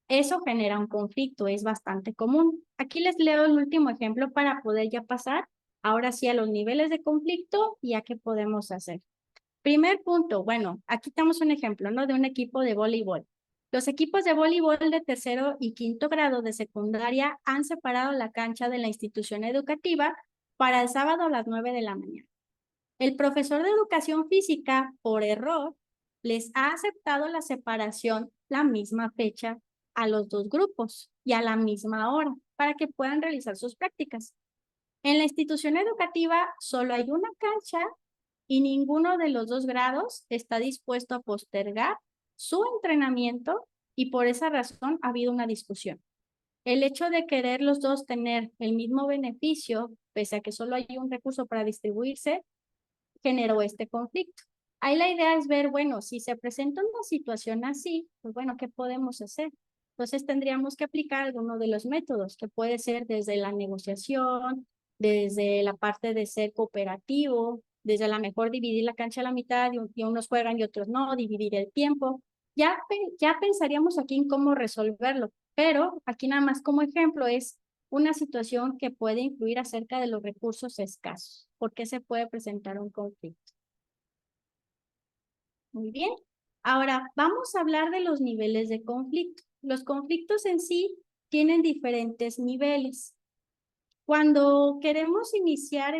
eso genera un conflicto, es bastante común. Aquí les leo el último ejemplo para poder ya pasar ahora sí a los niveles de conflicto y a qué podemos hacer. Primer punto, bueno, aquí tenemos un ejemplo, ¿no? De un equipo de voleibol. Los equipos de voleibol de tercero y quinto grado de secundaria han separado la cancha de la institución educativa para el sábado a las 9 de la mañana. El profesor de educación física, por error, les ha aceptado la separación la misma fecha a los dos grupos y a la misma hora para que puedan realizar sus prácticas. En la institución educativa solo hay una cancha y ninguno de los dos grados está dispuesto a postergar su entrenamiento y por esa razón ha habido una discusión. El hecho de querer los dos tener el mismo beneficio, pese a que solo hay un recurso para distribuirse, generó este conflicto. Ahí la idea es ver, bueno, si se presenta una situación así, pues bueno, ¿qué podemos hacer? Entonces tendríamos que aplicar alguno de los métodos, que puede ser desde la negociación, desde la parte de ser cooperativo, desde la mejor dividir la cancha a la mitad y unos juegan y otros no, dividir el tiempo. Ya pensaríamos aquí en cómo resolverlo, pero aquí nada más como ejemplo es una situación que puede influir acerca de los recursos escasos. ¿Por qué se puede presentar un conflicto? Muy bien. Ahora, vamos a hablar de los niveles de conflicto. Los conflictos en sí tienen diferentes niveles. Cuando queremos iniciar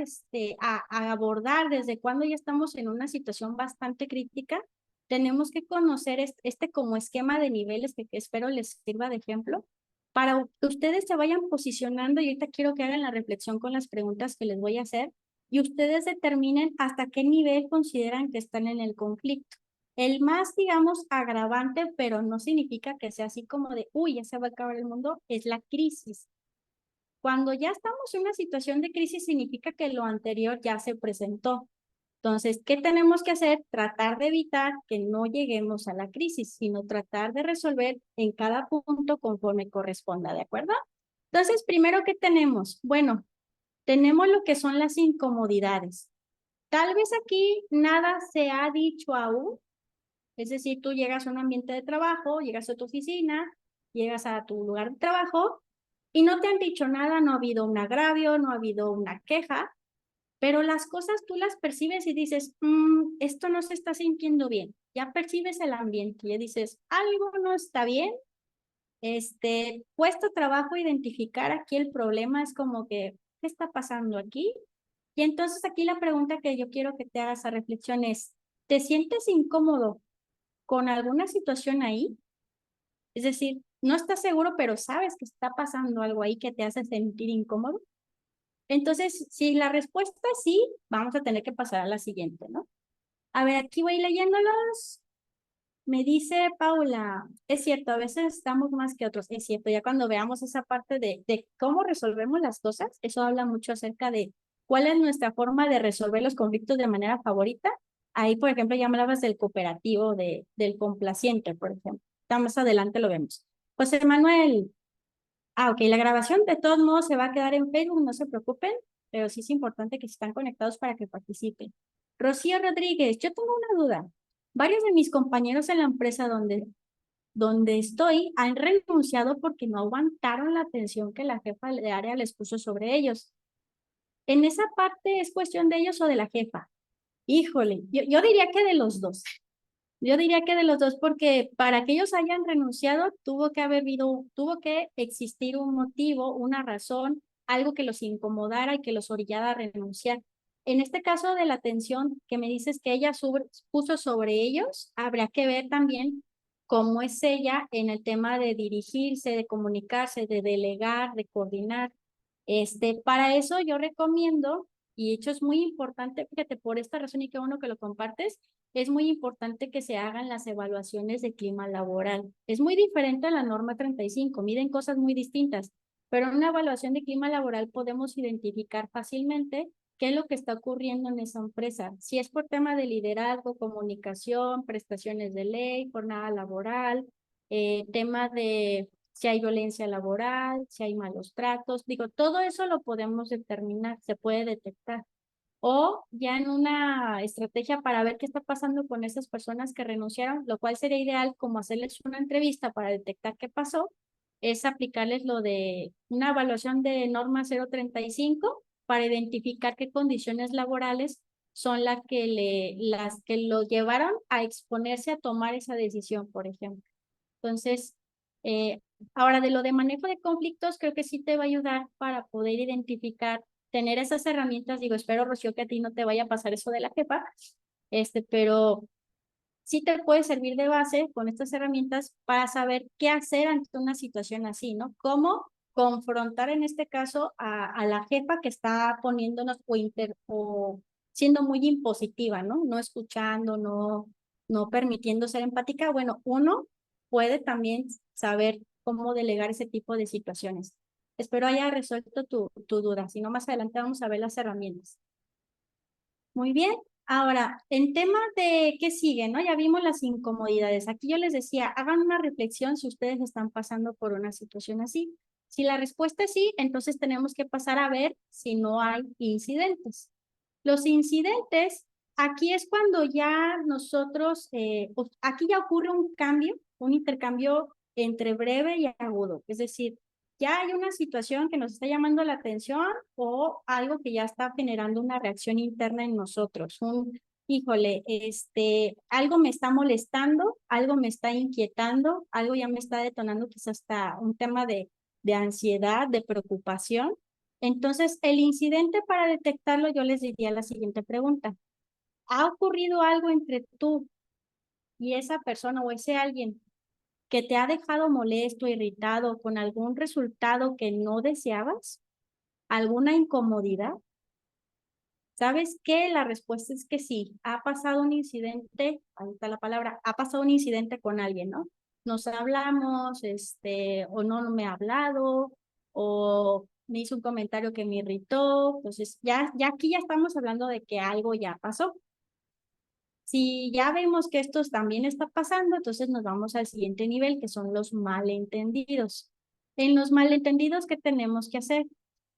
a abordar desde cuando ya estamos en una situación bastante crítica, tenemos que conocer este como esquema de niveles que espero les sirva de ejemplo para que ustedes se vayan posicionando y ahorita quiero que hagan la reflexión con las preguntas que les voy a hacer y ustedes determinen hasta qué nivel consideran que están en el conflicto. El más, digamos, agravante, pero no significa que sea así como de, uy, ya se va a acabar el mundo, es la crisis. Cuando ya estamos en una situación de crisis, significa que lo anterior ya se presentó. Entonces, ¿qué tenemos que hacer? Tratar de evitar que no lleguemos a la crisis, sino tratar de resolver en cada punto conforme corresponda, ¿de acuerdo? Entonces, primero, ¿qué tenemos? Bueno, tenemos lo que son las incomodidades. Tal vez aquí nada se ha dicho aún, es decir, tú llegas a un ambiente de trabajo, llegas a tu oficina, llegas a tu lugar de trabajo y no te han dicho nada, no ha habido un agravio, no ha habido una queja, pero las cosas tú las percibes y dices, esto no se está sintiendo bien. Ya percibes el ambiente y ya dices, algo no está bien. Cuesta trabajo identificar aquí el problema, es como que, ¿qué está pasando aquí? Y entonces aquí la pregunta que yo quiero que te hagas a reflexión es, ¿te sientes incómodo con alguna situación ahí? Es decir, no estás seguro, pero sabes que está pasando algo ahí que te hace sentir incómodo. Entonces, si la respuesta es sí, vamos a tener que pasar a la siguiente, ¿no? A ver, aquí voy leyéndolos. Me dice Paula, es cierto, a veces estamos más que otros, es cierto, ya cuando veamos esa parte de cómo resolvemos las cosas, eso habla mucho acerca de cuál es nuestra forma de resolver los conflictos de manera favorita. Ahí, por ejemplo, ya me hablabas del cooperativo, del complaciente, por ejemplo. Ya más adelante lo vemos. José Manuel, ok, la grabación de todos modos se va a quedar en Facebook, no se preocupen, pero sí es importante que estén conectados para que participen. Rocío Rodríguez, yo tengo una duda. Varios de mis compañeros en la empresa donde estoy han renunciado porque no aguantaron la atención que la jefa de área les puso sobre ellos. ¿En esa parte es cuestión de ellos o de la jefa? Híjole, yo diría que de los dos. Yo diría que de los dos, porque para que ellos hayan renunciado, tuvo que existir un motivo, una razón, algo que los incomodara y que los orillara a renunciar. En este caso de la atención que me dices que ella puso sobre ellos, habría que ver también cómo es ella en el tema de dirigirse, de comunicarse, de delegar, de coordinar. Para eso yo recomiendo, y de hecho es muy importante, fíjate, por esta razón y qué bueno que lo compartes, es muy importante que se hagan las evaluaciones de clima laboral. Es muy diferente a la norma 35, miden cosas muy distintas, pero en una evaluación de clima laboral podemos identificar fácilmente qué es lo que está ocurriendo en esa empresa. Si es por tema de liderazgo, comunicación, prestaciones de ley, jornada laboral, tema de si hay violencia laboral, si hay malos tratos, digo, todo eso lo podemos determinar, se puede detectar. O ya en una estrategia para ver qué está pasando con esas personas que renunciaron, lo cual sería ideal como hacerles una entrevista para detectar qué pasó, es aplicarles lo de una evaluación de norma 035 para identificar qué condiciones laborales son las que lo llevaron a exponerse a tomar esa decisión, por ejemplo. Entonces, eh, ahora de lo de manejo de conflictos, creo que sí te va a ayudar para poder identificar, tener esas herramientas. Digo, espero, Rocío, que a ti no te vaya a pasar eso de la jefa, pero sí te puede servir de base con estas herramientas para saber qué hacer ante una situación así, ¿no? Cómo confrontar en este caso a la jefa que está poniéndonos o siendo muy impositiva, ¿no? No escuchando, no permitiendo ser empática. Bueno, uno puede también saber cómo delegar ese tipo de situaciones. Espero haya resuelto tu duda. Si no, más adelante vamos a ver las herramientas. Muy bien. Ahora, en tema de qué sigue, ¿no? Ya vimos las incomodidades. Aquí yo les decía, hagan una reflexión si ustedes están pasando por una situación así. Si la respuesta es sí, entonces tenemos que pasar a ver si no hay incidentes. Los incidentes, aquí es cuando ya nosotros, aquí ya ocurre un cambio, un intercambio entre breve y agudo. Es decir, ya hay una situación que nos está llamando la atención o algo que ya está generando una reacción interna en nosotros. Híjole, algo me está molestando, algo me está inquietando, algo ya me está detonando quizás hasta un tema de ansiedad, de preocupación. Entonces, el incidente para detectarlo, yo les diría la siguiente pregunta. ¿Ha ocurrido algo entre tú y esa persona o ese alguien que te ha dejado molesto, irritado, con algún resultado que no deseabas? ¿Alguna incomodidad? ¿Sabes qué? La respuesta es que sí. Ha pasado un incidente, ahí está la palabra, ha pasado un incidente con alguien, ¿no? Nos hablamos, o no me ha hablado, o me hizo un comentario que me irritó. Entonces, ya aquí ya estamos hablando de que algo ya pasó. Si ya vemos que esto también está pasando, entonces nos vamos al siguiente nivel, que son los malentendidos. En los malentendidos, ¿qué tenemos que hacer?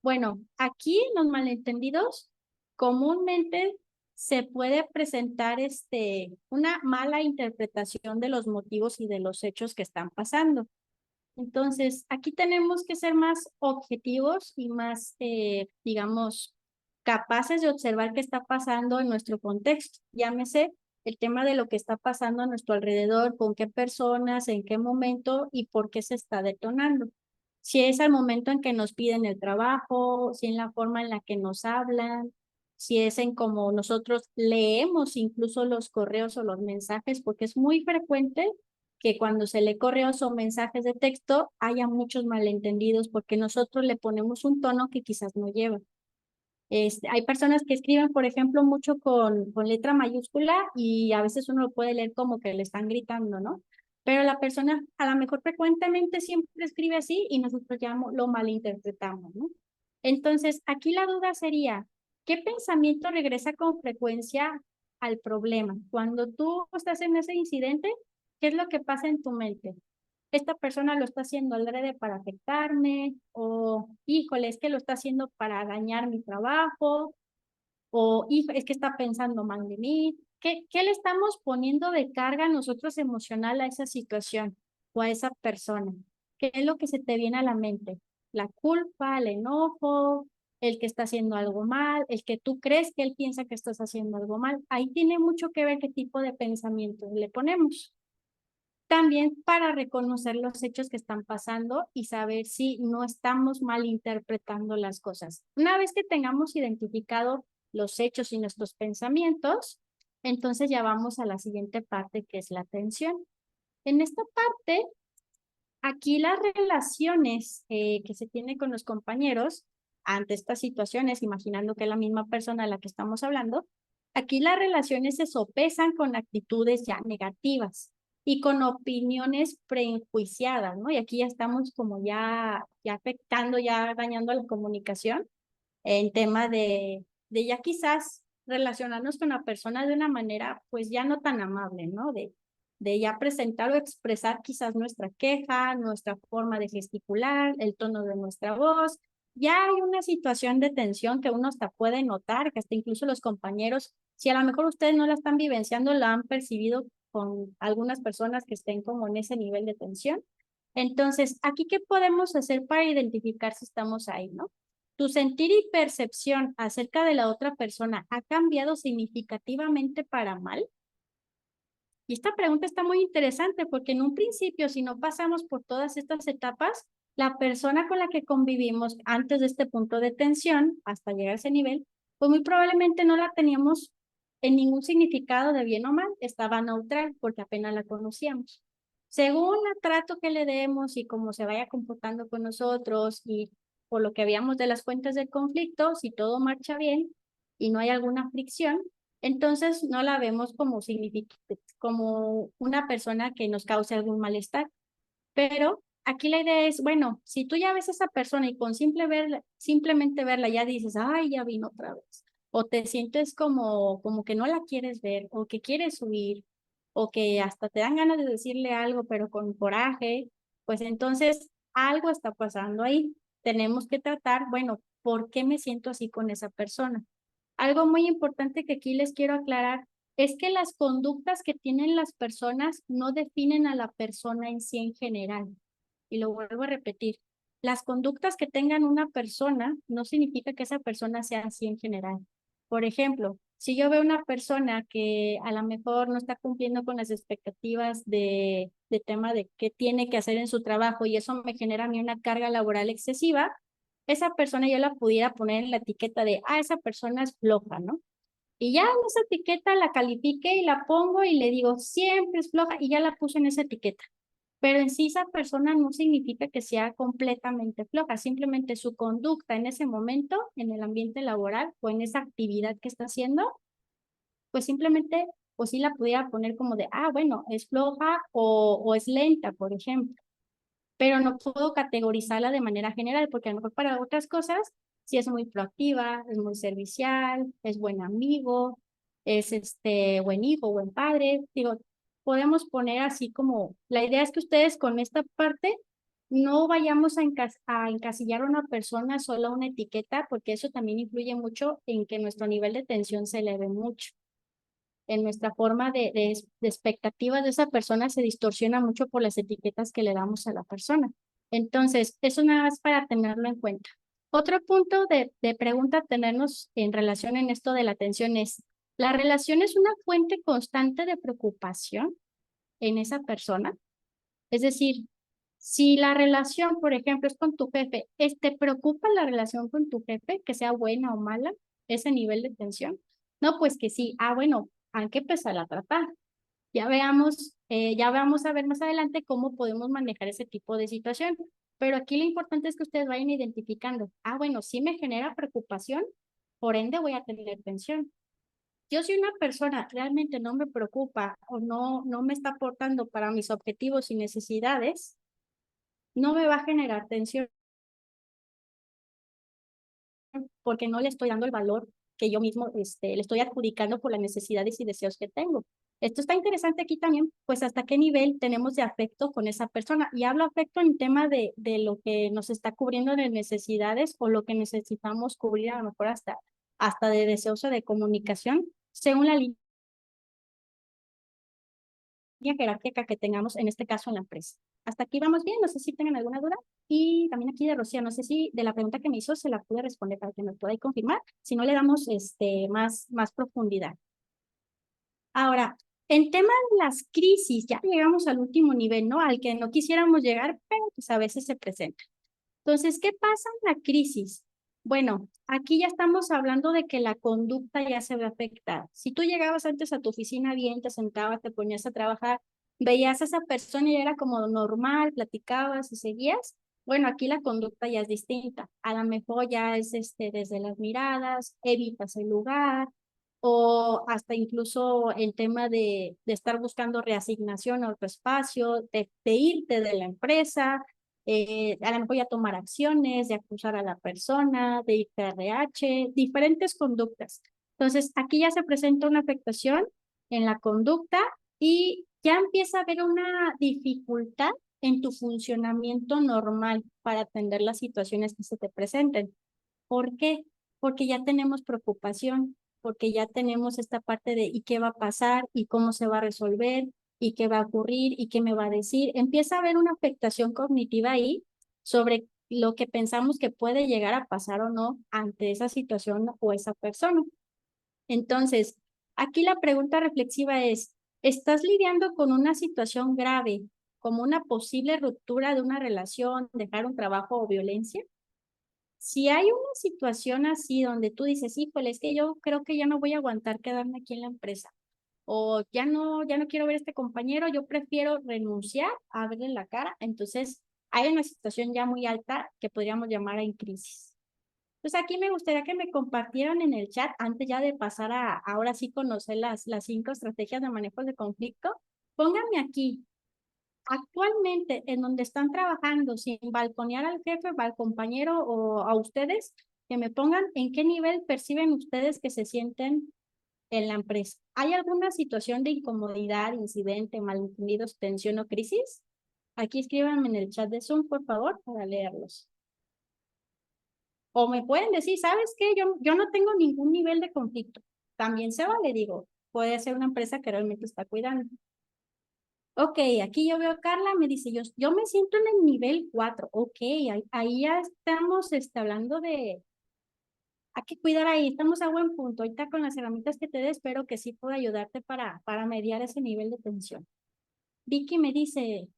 Bueno, aquí en los malentendidos, comúnmente se puede presentar una mala interpretación de los motivos y de los hechos que están pasando. Entonces, aquí tenemos que ser más objetivos y más, digamos, capaces de observar qué está pasando en nuestro contexto. Llámese el tema de lo que está pasando a nuestro alrededor, con qué personas, en qué momento y por qué se está detonando. Si es al momento en que nos piden el trabajo, si en la forma en la que nos hablan, si es en cómo nosotros leemos incluso los correos o los mensajes, porque es muy frecuente que cuando se lee correos o mensajes de texto haya muchos malentendidos porque nosotros le ponemos un tono que quizás no lleva. Hay personas que escriben, por ejemplo, mucho con letra mayúscula y a veces uno lo puede leer como que le están gritando, ¿no? Pero la persona a lo mejor frecuentemente siempre escribe así y nosotros ya lo malinterpretamos, ¿no? Entonces, aquí la duda sería, ¿qué pensamiento regresa con frecuencia al problema? Cuando tú estás en ese incidente, ¿qué es lo que pasa en tu mente? ¿Esta persona lo está haciendo adrede para afectarme? O, híjole, es que lo está haciendo para dañar mi trabajo. O, hijo, es que está pensando mal de mí. ¿Qué le estamos poniendo de carga nosotros emocional a esa situación o a esa persona? ¿Qué es lo que se te viene a la mente? ¿La culpa, el enojo, el que está haciendo algo mal, el que tú crees que él piensa que estás haciendo algo mal? Ahí tiene mucho que ver qué tipo de pensamiento le ponemos. También para reconocer los hechos que están pasando y saber si no estamos malinterpretando las cosas. Una vez que tengamos identificado los hechos y nuestros pensamientos, entonces ya vamos a la siguiente parte, que es la atención. En esta parte, aquí las relaciones que se tienen con los compañeros ante estas situaciones, imaginando que es la misma persona a la que estamos hablando, aquí las relaciones se sopesan con actitudes ya negativas y con opiniones prejuiciadas, ¿no? Y aquí ya estamos como ya afectando, ya dañando la comunicación en tema de ya quizás relacionarnos con la persona de una manera pues ya no tan amable, ¿no? De ya presentar o expresar quizás nuestra queja, nuestra forma de gesticular, el tono de nuestra voz. Ya hay una situación de tensión que uno hasta puede notar, que hasta incluso los compañeros, si a lo mejor ustedes no la están vivenciando, la han percibido con algunas personas que estén como en ese nivel de tensión. Entonces, aquí, ¿qué podemos hacer para identificar si estamos ahí, no? ¿Tu sentir y percepción acerca de la otra persona ha cambiado significativamente para mal? Y esta pregunta está muy interesante porque en un principio, si no pasamos por todas estas etapas, la persona con la que convivimos antes de este punto de tensión, hasta llegar a ese nivel, pues muy probablemente no la teníamos en ningún significado de bien o mal, estaba neutral porque apenas la conocíamos. Según el trato que le demos y cómo se vaya comportando con nosotros y por lo que veamos de las fuentes del conflicto, si todo marcha bien y no hay alguna fricción, entonces no la vemos como, como una persona que nos cause algún malestar. Pero aquí la idea es, bueno, si tú ya ves a esa persona y con simplemente verla ya dices, ay, ya vino otra vez. O te sientes como que no la quieres ver, o que quieres huir, o que hasta te dan ganas de decirle algo, pero con coraje, pues entonces algo está pasando ahí. Tenemos que tratar, bueno, ¿por qué me siento así con esa persona? Algo muy importante que aquí les quiero aclarar es que las conductas que tienen las personas no definen a la persona en sí en general. Y lo vuelvo a repetir, las conductas que tengan una persona no significa que esa persona sea así en general. Por ejemplo, si yo veo una persona que a lo mejor no está cumpliendo con las expectativas de tema de qué tiene que hacer en su trabajo y eso me genera a mí una carga laboral excesiva, esa persona yo la pudiera poner en la etiqueta de, esa persona es floja, ¿no? Y ya en esa etiqueta la califique y la pongo y le digo, siempre es floja y ya la puse en esa etiqueta. Pero en sí esa persona no significa que sea completamente floja, simplemente su conducta en ese momento, en el ambiente laboral o en esa actividad que está haciendo, pues simplemente, o sí la pudiera poner como de, bueno, es floja o es lenta, por ejemplo, pero no puedo categorizarla de manera general, porque a lo mejor para otras cosas sí es muy proactiva, es muy servicial, es buen amigo, es buen hijo, buen padre. Digo, podemos poner así como, la idea es que ustedes con esta parte no vayamos a encasillar a una persona solo a una etiqueta, porque eso también influye mucho en que nuestro nivel de tensión se eleve mucho en nuestra forma de expectativas de esa persona se distorsiona mucho por las etiquetas que le damos a la persona. Entonces, eso nada más para tenerlo en cuenta. Otro punto de pregunta a tenernos en relación en esto de la atención es, ¿la relación es una fuente constante de preocupación en esa persona? Es decir, si la relación, por ejemplo, es con tu jefe, ¿te preocupa la relación con tu jefe, que sea buena o mala? ese nivel de tensión? No, pues que sí. Ah, bueno, hay que empezar a tratar. Ya vamos a ver más adelante cómo podemos manejar ese tipo de situación. Pero aquí lo importante es que ustedes vayan identificando. Ah, bueno, sí me genera preocupación, por ende voy a tener tensión. Yo si una persona realmente no me preocupa o no me está aportando para mis objetivos y necesidades, no me va a generar tensión porque no le estoy dando el valor que yo mismo le estoy adjudicando por las necesidades y deseos que tengo. Esto está interesante aquí también, pues hasta qué nivel tenemos de afecto con esa persona. Y hablo afecto en tema de lo que nos está cubriendo de necesidades o lo que necesitamos cubrir a lo mejor hasta de deseos o de comunicación, según la línea jerárquica que tengamos, en este caso en la empresa. Hasta aquí vamos bien, no sé si tengan alguna duda. Y también aquí de Rocío, no sé si de la pregunta que me hizo se la pude responder para que me pueda confirmar, si no le damos más profundidad. Ahora, en tema de las crisis, ya llegamos al último nivel, ¿no? Al que no quisiéramos llegar, pero pues a veces se presenta. Entonces, ¿qué pasa en la crisis? Bueno, aquí ya estamos hablando de que la conducta ya se ve afectada. Si tú llegabas antes a tu oficina bien, te sentabas, te ponías a trabajar, veías a esa persona y era como normal, platicabas y seguías, bueno, aquí la conducta ya es distinta. A lo mejor ya es desde las miradas, evitas el lugar, o hasta incluso el tema de estar buscando reasignación a otro espacio, de irte de la empresa, a lo mejor ya tomar acciones, de acusar a la persona, de ir a RH, diferentes conductas. Entonces, aquí ya se presenta una afectación en la conducta y ya empieza a haber una dificultad en tu funcionamiento normal para atender las situaciones que se te presenten. ¿Por qué? Porque ya tenemos preocupación, porque ya tenemos esta parte de ¿y qué va a pasar? ¿Y cómo se va a resolver? ¿Y qué va a ocurrir? ¿Y qué me va a decir? Empieza a haber una afectación cognitiva ahí sobre lo que pensamos que puede llegar a pasar o no ante esa situación o esa persona. Entonces, aquí la pregunta reflexiva es, ¿estás lidiando con una situación grave, como una posible ruptura de una relación, dejar un trabajo o violencia? Si hay una situación así donde tú dices, híjole, es que yo creo que ya no voy a aguantar quedarme aquí en la empresa, o ya no quiero ver a este compañero, yo prefiero renunciar a verle la cara, entonces hay una situación ya muy alta que podríamos llamar en crisis. Pues aquí me gustaría que me compartieran en el chat, antes ya de pasar a ahora sí conocer las 5 estrategias de manejo de conflicto, pónganme aquí, actualmente, en donde están trabajando, sin balconear al jefe, al compañero o a ustedes, que me pongan en qué nivel perciben ustedes que se sienten en la empresa. ¿Hay alguna situación de incomodidad, incidente, malentendidos, tensión o crisis? Aquí escríbanme en el chat de Zoom, por favor, para leerlos. O me pueden decir, ¿sabes qué? Yo no tengo ningún nivel de conflicto. También se vale, digo, puede ser una empresa que realmente está cuidando. Ok, aquí yo veo a Carla, me dice, yo me siento en el nivel 4. Ok, ahí ya estamos hablando de, hay que cuidar ahí, estamos a buen punto. Ahorita con las herramientas que te dé, espero que sí pueda ayudarte para mediar ese nivel de tensión. Vicky me dice,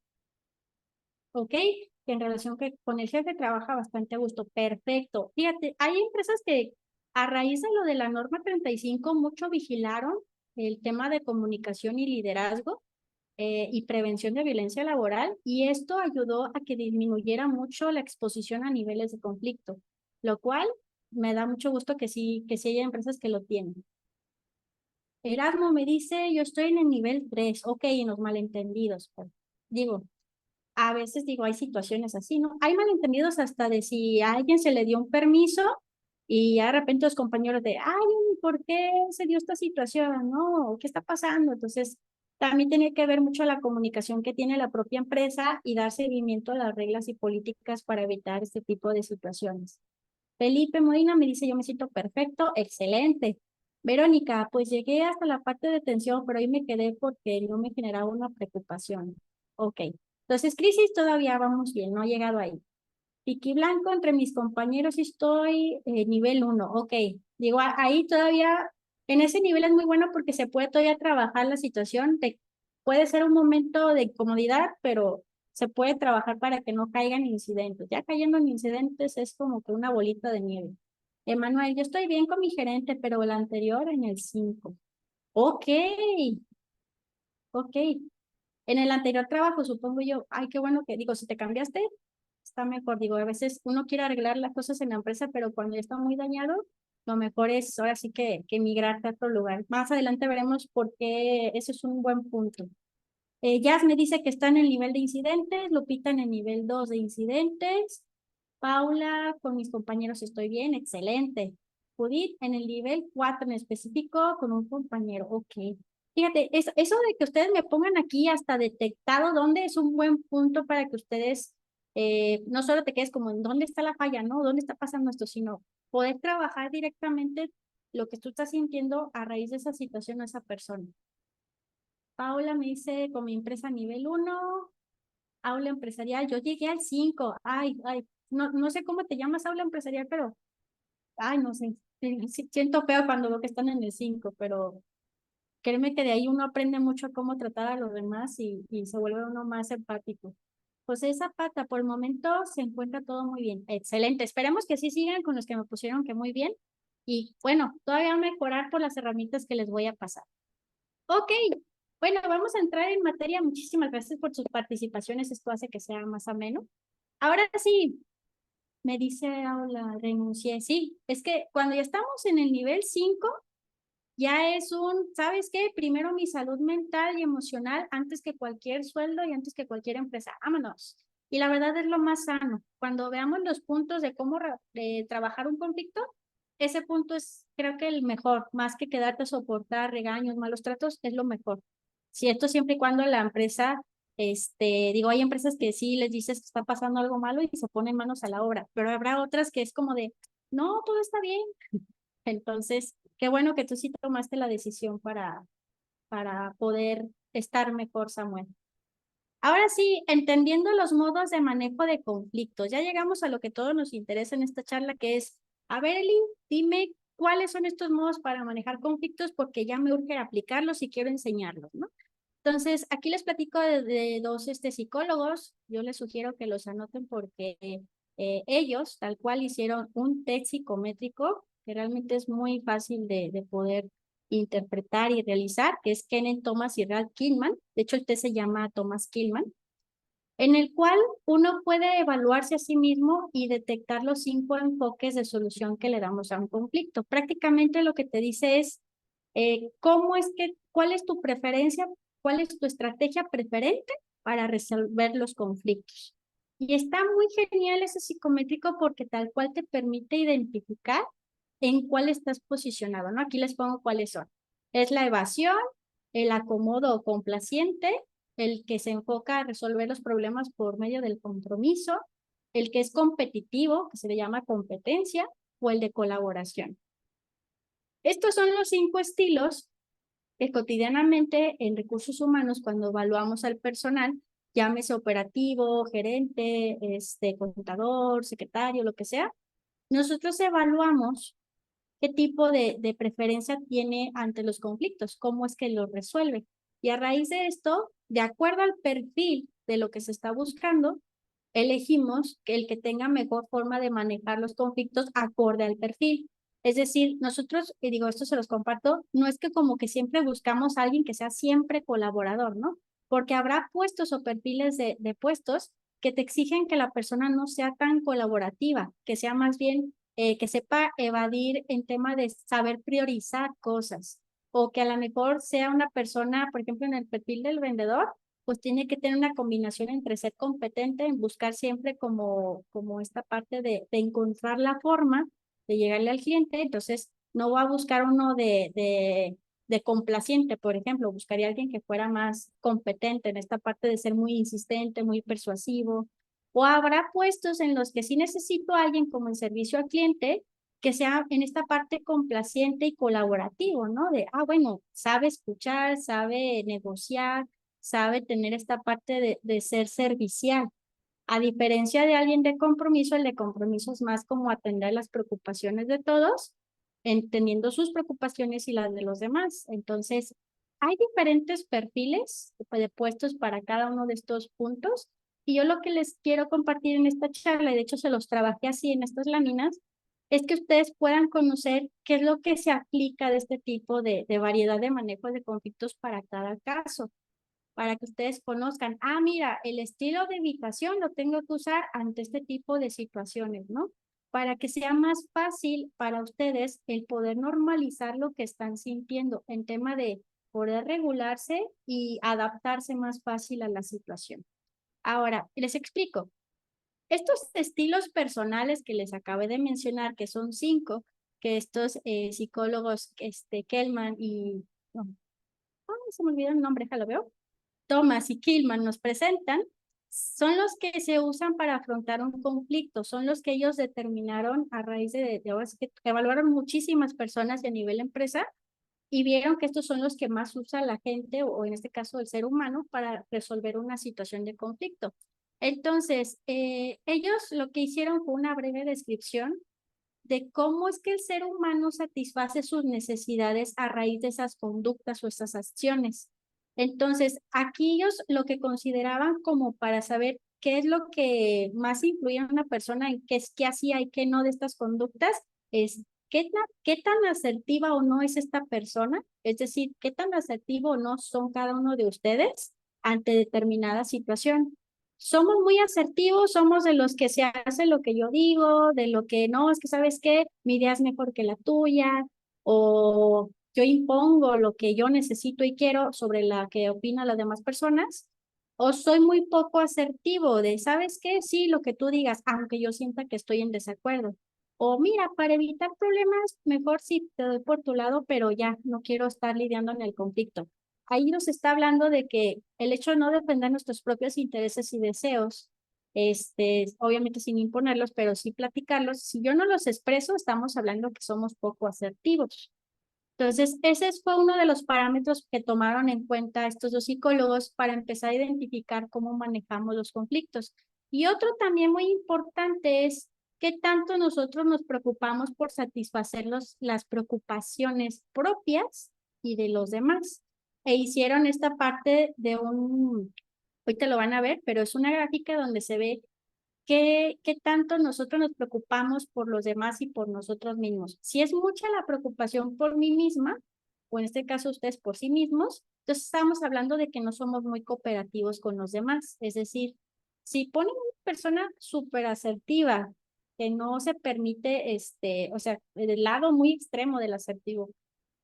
ok, que en relación que con el jefe trabaja bastante a gusto. Perfecto. Fíjate, hay empresas que a raíz de lo de la norma 35 mucho vigilaron el tema de comunicación y liderazgo y prevención de violencia laboral, y esto ayudó a que disminuyera mucho la exposición a niveles de conflicto, lo cual me da mucho gusto que sí haya empresas que lo tienen. Erasmo me dice, yo estoy en el nivel 3, ok, en los malentendidos. Pues, digo, a veces digo, hay situaciones así, ¿no? Hay malentendidos hasta de si a alguien se le dio un permiso y ya de repente los compañeros de, ay, ¿por qué se dio esta situación? ¿No? ¿Qué está pasando? Entonces, también tiene que ver mucho la comunicación que tiene la propia empresa y dar seguimiento a las reglas y políticas para evitar este tipo de situaciones. Felipe Molina me dice, yo me siento perfecto, excelente. Verónica, pues llegué hasta la parte de tensión, pero ahí me quedé porque no me generaba una preocupación. Ok, entonces crisis todavía vamos bien, no he llegado ahí. Piqui Blanco, entre mis compañeros estoy nivel 1, ok. Digo, ahí todavía, en ese nivel es muy bueno porque se puede todavía trabajar la situación. Puede ser un momento de incomodidad, pero se puede trabajar para que no caigan incidentes. Ya cayendo en incidentes es como que una bolita de nieve. Emanuel, yo estoy bien con mi gerente, pero el anterior en el 5. Ok, ok. En el anterior trabajo, supongo yo, ay, qué bueno que digo, si te cambiaste, está mejor. Digo, a veces uno quiere arreglar las cosas en la empresa, pero cuando ya está muy dañado, lo mejor es ahora sí que migrar a otro lugar. Más adelante veremos por qué ese es un buen punto. Jazz me dice que está en el nivel de incidentes, Lupita en el nivel 2 de incidentes, Paula, con mis compañeros estoy bien, excelente. Judith en el nivel 4 en específico con un compañero, ok. Fíjate, eso de que ustedes me pongan aquí hasta detectado dónde es un buen punto para que ustedes no solo te quedes como en dónde está la falla, ¿no? ¿Dónde está pasando esto? Sino poder trabajar directamente lo que tú estás sintiendo a raíz de esa situación a esa persona. Paula me dice con mi empresa nivel 1, aula empresarial, yo llegué al 5. Ay, no sé cómo te llamas aula empresarial, pero, ay, no sé, siento feo cuando veo que están en el 5, pero créeme que de ahí uno aprende mucho a cómo tratar a los demás y se vuelve uno más empático. José Zapata, por el momento se encuentra todo muy bien. Excelente, esperemos que así sigan con los que me pusieron que muy bien. Y bueno, todavía mejorar por las herramientas que les voy a pasar. Ok, bueno, vamos a entrar en materia. Muchísimas gracias por sus participaciones. Esto hace que sea más ameno. Ahora sí, me dice Aula, renuncié. Sí, es que cuando ya estamos en el nivel 5 ya es ¿sabes qué? Primero mi salud mental y emocional antes que cualquier sueldo y antes que cualquier empresa. Vámonos. Y la verdad es lo más sano. Cuando veamos los puntos de cómo de trabajar un conflicto, ese punto es, creo que el mejor, más que quedarte a soportar regaños, malos tratos, es lo mejor. Si esto siempre y cuando la empresa, digo, hay empresas que sí les dices que está pasando algo malo y se ponen manos a la obra, pero habrá otras que es como de, no, todo está bien. Entonces, qué bueno que tú sí tomaste la decisión para poder estar mejor, Samuel. Ahora sí, entendiendo los modos de manejo de conflictos, ya llegamos a lo que todos nos interesa en esta charla, que es, a ver, Eli, dime cuáles son estos modos para manejar conflictos porque ya me urge aplicarlos y quiero enseñarlos, ¿no? Entonces, aquí les platico de dos psicólogos. Yo les sugiero que los anoten porque ellos, tal cual, hicieron un test psicométrico que realmente es muy fácil de poder interpretar y realizar, que es Kenneth Thomas y Ralph Killman. De hecho, el test se llama Thomas Killman, en el cual uno puede evaluarse a sí mismo y detectar los 5 enfoques de solución que le damos a un conflicto. Prácticamente lo que te dice es cuál es tu preferencia, cuál es tu estrategia preferente para resolver los conflictos. Y está muy genial ese psicométrico porque tal cual te permite identificar en cuál estás posicionado, ¿no? Aquí les pongo cuáles son. Es la evasión, el acomodo complaciente, el que se enfoca a resolver los problemas por medio del compromiso, el que es competitivo, que se le llama competencia, o el de colaboración. Estos son los 5 estilos que cotidianamente en recursos humanos, cuando evaluamos al personal, llámese operativo, gerente, contador, secretario, lo que sea, nosotros evaluamos qué tipo de preferencia tiene ante los conflictos, cómo es que los resuelve. Y a raíz de esto, de acuerdo al perfil de lo que se está buscando, elegimos que el que tenga mejor forma de manejar los conflictos acorde al perfil. Es decir, nosotros, y digo, esto se los comparto, no es que como que siempre buscamos a alguien que sea siempre colaborador, ¿no? Porque habrá puestos o perfiles de puestos que te exigen que la persona no sea tan colaborativa, que sea más bien, que sepa evadir en tema de saber priorizar cosas, o que a lo mejor sea una persona, por ejemplo, en el perfil del vendedor, pues tiene que tener una combinación entre ser competente en buscar siempre como esta parte de encontrar la forma de llegarle al cliente. Entonces, no va a buscar uno de complaciente, por ejemplo, buscaría alguien que fuera más competente en esta parte de ser muy insistente, muy persuasivo. O habrá puestos en los que sí necesito a alguien como en servicio al cliente que sea en esta parte complaciente y colaborativo, ¿no? De, bueno, sabe escuchar, sabe negociar, sabe tener esta parte de ser servicial. A diferencia de alguien de compromiso, el de compromiso es más como atender las preocupaciones de todos, entendiendo sus preocupaciones y las de los demás. Entonces, hay diferentes perfiles de puestos para cada uno de estos puntos. Y yo lo que les quiero compartir en esta charla, y de hecho se los trabajé así en estas láminas, es que ustedes puedan conocer qué es lo que se aplica de este tipo de variedad de manejos de conflictos para cada caso, para que ustedes conozcan, ah, mira, el estilo de evitación lo tengo que usar ante este tipo de situaciones, ¿no? Para que sea más fácil para ustedes el poder normalizar lo que están sintiendo en tema de poder regularse y adaptarse más fácil a la situación. Ahora, les explico. Estos estilos personales que les acabé de mencionar, que son 5, que estos psicólogos, Kellman y, no, se me olvidó el nombre, déjalo veo, Thomas y Killman nos presentan, son los que se usan para afrontar un conflicto, son los que ellos determinaron a raíz de ahora sí que evaluaron muchísimas personas a nivel empresa y vieron que estos son los que más usa la gente o en este caso el ser humano para resolver una situación de conflicto. Entonces, ellos lo que hicieron fue una breve descripción de cómo es que el ser humano satisface sus necesidades a raíz de esas conductas o esas acciones. Entonces, aquí ellos lo que consideraban como para saber qué es lo que más influye en una persona, en qué hacía y qué no de estas conductas, es qué tan asertiva o no es esta persona, es decir, qué tan asertivo o no son cada uno de ustedes ante determinada situación. Somos muy asertivos, somos de los que se hace lo que yo digo, de lo que no, es que sabes qué, mi idea es mejor que la tuya, o yo impongo lo que yo necesito y quiero sobre la que opinan las demás personas, o soy muy poco asertivo de, ¿sabes qué? Sí, lo que tú digas, aunque yo sienta que estoy en desacuerdo. O mira, para evitar problemas, mejor si te doy por tu lado, pero ya no quiero estar lidiando en el conflicto. Ahí nos está hablando de que el hecho de no defender nuestros propios intereses y deseos, obviamente sin imponerlos, pero sí platicarlos, si yo no los expreso, estamos hablando que somos poco asertivos. Entonces, ese fue uno de los parámetros que tomaron en cuenta estos dos psicólogos para empezar a identificar cómo manejamos los conflictos. Y otro también muy importante es qué tanto nosotros nos preocupamos por satisfacer las preocupaciones propias y de los demás. E hicieron esta parte de ahorita lo van a ver, pero es una gráfica donde se ve qué tanto nosotros nos preocupamos por los demás y por nosotros mismos. Si es mucha la preocupación por mí misma, o en este caso ustedes por sí mismos, entonces estamos hablando de que no somos muy cooperativos con los demás. Es decir, si ponen una persona súper asertiva, que no se permite, o sea, el lado muy extremo del asertivo,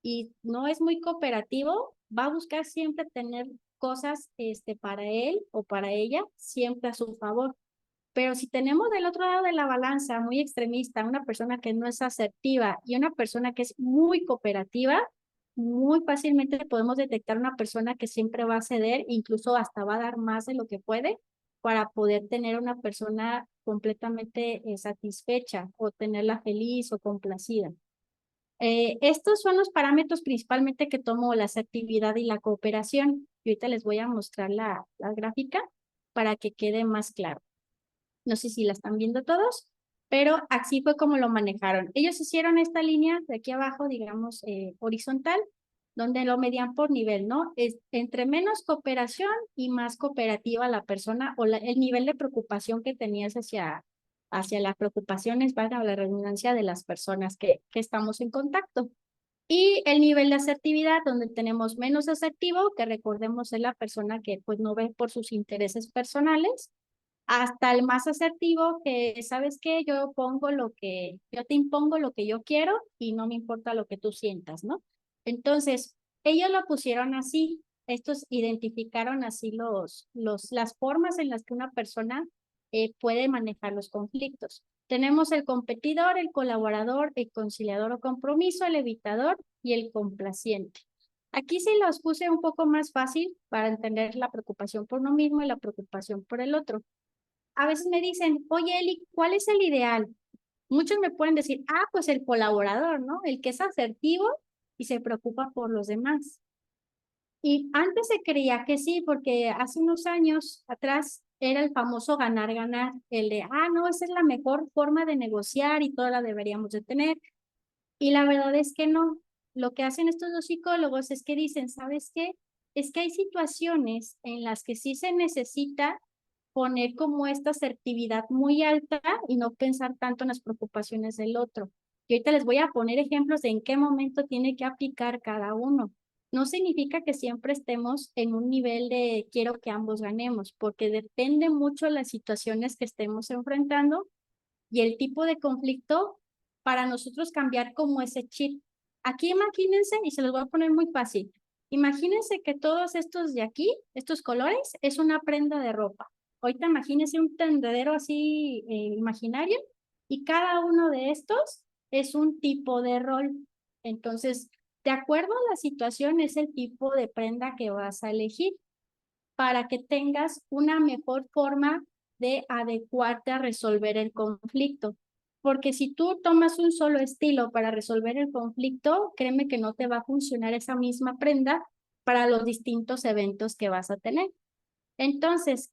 y no es muy cooperativo, va a buscar siempre tener cosas, para él o para ella, siempre a su favor. Pero si tenemos del otro lado de la balanza muy extremista, una persona que no es asertiva y una persona que es muy cooperativa, muy fácilmente podemos detectar una persona que siempre va a ceder, incluso hasta va a dar más de lo que puede para poder tener una persona completamente satisfecha o tenerla feliz o complacida. Estos son los parámetros principalmente que tomo la asertividad y la cooperación. Y ahorita les voy a mostrar la gráfica para que quede más claro. No sé si la están viendo todos, pero así fue como lo manejaron. Ellos hicieron esta línea de aquí abajo, digamos, horizontal, donde lo medían por nivel, ¿no? Es entre menos cooperación y más cooperativa la persona o el nivel de preocupación que tenías hacia las preocupaciones, valga la redundancia, de las personas que estamos en contacto. Y el nivel de asertividad, donde tenemos menos asertivo, que recordemos es la persona que pues no ve por sus intereses personales, hasta el más asertivo que, ¿sabes qué? Yo te impongo lo que yo quiero y no me importa lo que tú sientas, ¿no? Entonces, ellos lo pusieron así, estos identificaron así las formas en las que una persona puede manejar los conflictos. Tenemos el competidor, el colaborador, el conciliador o compromiso, el evitador y el complaciente. Aquí sí los puse un poco más fácil para entender la preocupación por uno mismo y la preocupación por el otro. A veces me dicen, oye Eli, ¿cuál es el ideal? Muchos me pueden decir, ah, pues el colaborador, ¿no? El que es asertivo y se preocupa por los demás. Y antes se creía que sí, porque hace unos años atrás era el famoso ganar, ganar, el de, ah, no, esa es la mejor forma de negociar y toda la deberíamos de tener. Y la verdad es que no. Lo que hacen estos dos psicólogos es que dicen, ¿sabes qué? Es que hay situaciones en las que sí se necesita poner como esta asertividad muy alta y no pensar tanto en las preocupaciones del otro. Y ahorita les voy a poner ejemplos de en qué momento tiene que aplicar cada uno. No significa que siempre estemos en un nivel de quiero que ambos ganemos, porque depende mucho de las situaciones que estemos enfrentando y el tipo de conflicto para nosotros cambiar como ese chip. Aquí imagínense, y se los voy a poner muy fácil, imagínense que todos estos de aquí, estos colores, es una prenda de ropa. Ahorita imagínense un tendedero así imaginario y cada uno de estos es un tipo de rol. Entonces, de acuerdo a la situación, es el tipo de prenda que vas a elegir para que tengas una mejor forma de adecuarte a resolver el conflicto. Porque si tú tomas un solo estilo para resolver el conflicto, créeme que no te va a funcionar esa misma prenda para los distintos eventos que vas a tener. Entonces,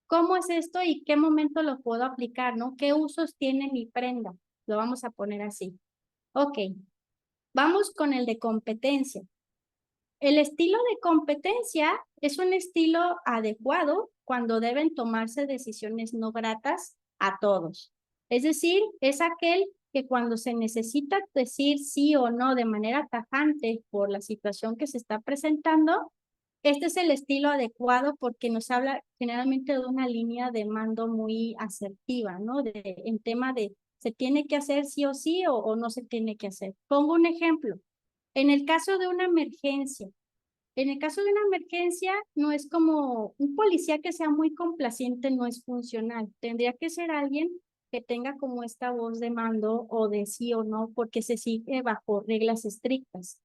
¿cómo es esto y qué momento lo puedo aplicar, no? ¿Qué usos tiene mi prenda? Lo vamos a poner así. Ok, vamos con el de competencia. El estilo de competencia es un estilo adecuado cuando deben tomarse decisiones no gratas a todos. Es decir, es aquel que cuando se necesita decir sí o no de manera tajante por la situación que se está presentando, este es el estilo adecuado porque nos habla generalmente de una línea de mando muy asertiva, ¿no? En tema de se tiene que hacer sí o sí o no se tiene que hacer. Pongo un ejemplo. En el caso de una emergencia, no es como un policía que sea muy complaciente, no es funcional. Tendría que ser alguien que tenga como esta voz de mando o de sí o no, porque se sigue bajo reglas estrictas.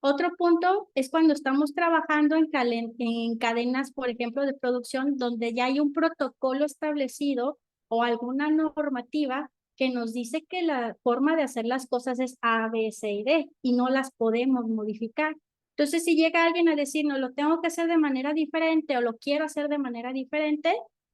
Otro punto es cuando estamos trabajando en cadenas, por ejemplo, de producción, donde ya hay un protocolo establecido o alguna normativa que nos dice que la forma de hacer las cosas es A, B, C y D y no las podemos modificar. Entonces, si llega alguien a decir, no, lo tengo que hacer de manera diferente o lo quiero hacer de manera diferente,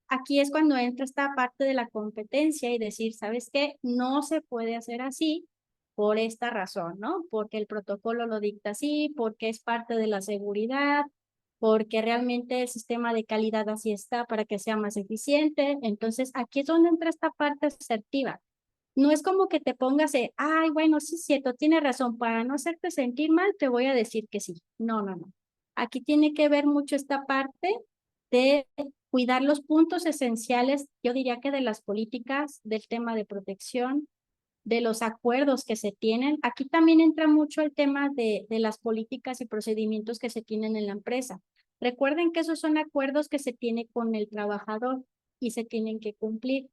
aquí es cuando entra esta parte de la competencia y decir, ¿sabes qué? No se puede hacer así por esta razón, ¿no? Porque el protocolo lo dicta así, porque es parte de la seguridad, porque realmente el sistema de calidad así está para que sea más eficiente. Entonces, aquí es donde entra esta parte asertiva. No es como que te pongas, ay, bueno, sí es cierto, tienes razón, para no hacerte sentir mal, te voy a decir que sí. No, no, no. Aquí tiene que ver mucho esta parte de cuidar los puntos esenciales, yo diría que de las políticas, del tema de protección, de los acuerdos que se tienen. Aquí también entra mucho el tema de las políticas y procedimientos que se tienen en la empresa. Recuerden que esos son acuerdos que se tiene con el trabajador y se tienen que cumplir.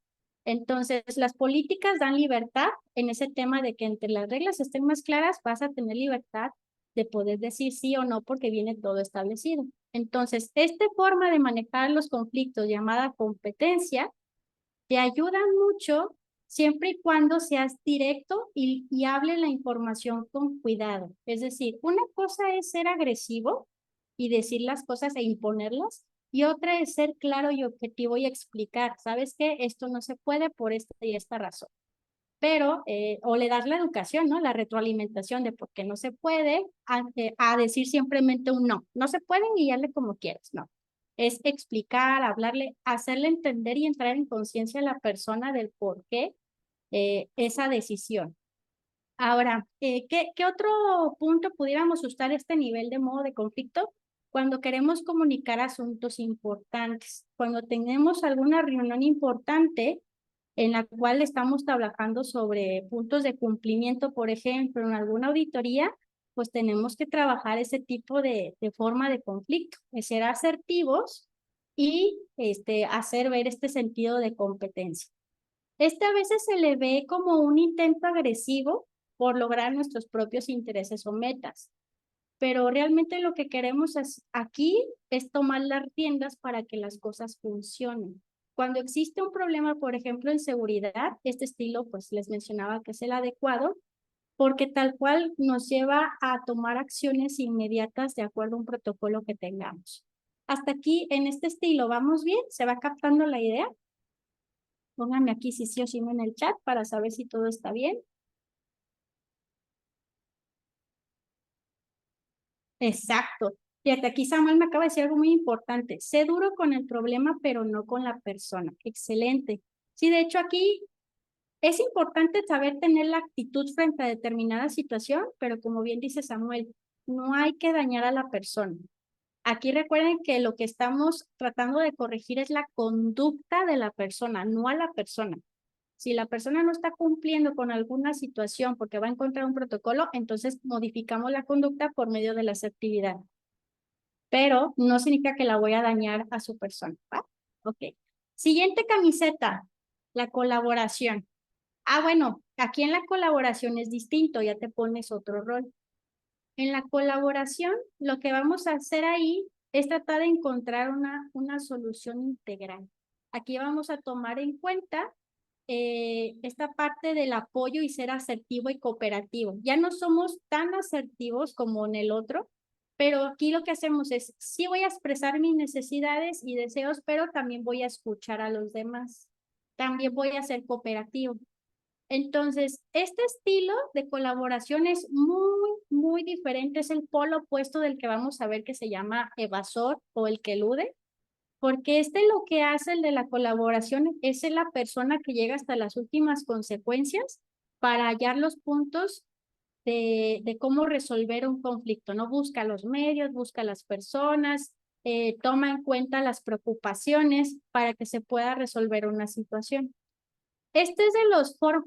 Entonces, las políticas dan libertad en ese tema de que entre las reglas estén más claras, vas a tener libertad de poder decir sí o no porque viene todo establecido. Entonces, esta forma de manejar los conflictos llamada competencia te ayuda mucho siempre y cuando seas directo y hable la información con cuidado. Es decir, una cosa es ser agresivo y decir las cosas e imponerlas, y otra es ser claro y objetivo y explicar, ¿sabes qué? Esto no se puede por esta y esta razón. Pero, o le das la educación, ¿no? La retroalimentación de por qué no se puede, a decir simplemente un no. No se puede y hazle como quieras, no. Es explicar, hablarle, hacerle entender y entrar en conciencia a la persona del por qué esa decisión. Ahora, ¿qué otro punto pudiéramos usar este nivel de modo de conflicto? Cuando queremos comunicar asuntos importantes, cuando tenemos alguna reunión importante en la cual estamos trabajando sobre puntos de cumplimiento, por ejemplo, en alguna auditoría, pues tenemos que trabajar ese tipo de forma de conflicto, es ser asertivos y hacer ver este sentido de competencia. Este a veces se le ve como un intento agresivo por lograr nuestros propios intereses o metas, pero realmente lo que queremos aquí es tomar las riendas para que las cosas funcionen. Cuando existe un problema, por ejemplo, en seguridad, este estilo, pues les mencionaba que es el adecuado, porque tal cual nos lleva a tomar acciones inmediatas de acuerdo a un protocolo que tengamos. Hasta aquí, en este estilo, ¿vamos bien? ¿Se va captando la idea? Pónganme aquí si sí o si no en el chat para saber si todo está bien. Exacto. Fíjate, aquí Samuel me acaba de decir algo muy importante. Sé duro con el problema, pero no con la persona. Excelente. Sí, de hecho aquí es importante saber tener la actitud frente a determinada situación, pero como bien dice Samuel, no hay que dañar a la persona. Aquí recuerden que lo que estamos tratando de corregir es la conducta de la persona, no a la persona. Si la persona no está cumpliendo con alguna situación porque va a encontrar un protocolo, entonces modificamos la conducta por medio de la asertividad. Pero no significa que la voy a dañar a su persona, ¿va? Ok. Siguiente camiseta, la colaboración. Ah, bueno, aquí en la colaboración es distinto, ya te pones otro rol. En la colaboración, lo que vamos a hacer ahí es tratar de encontrar una solución integral. Aquí vamos a tomar en cuenta esta parte del apoyo y ser asertivo y cooperativo. Ya no somos tan asertivos como en el otro, pero aquí lo que hacemos es, sí voy a expresar mis necesidades y deseos, pero también voy a escuchar a los demás. También voy a ser cooperativo. Entonces, este estilo de colaboración es muy diferente. Es el polo opuesto del que vamos a ver que se llama evasor o el que elude, porque lo que hace el de la colaboración es ser la persona que llega hasta las últimas consecuencias para hallar los puntos de cómo resolver un conflicto, ¿no? Busca los medios, busca las personas, toma en cuenta las preocupaciones para que se pueda resolver una situación. Este es de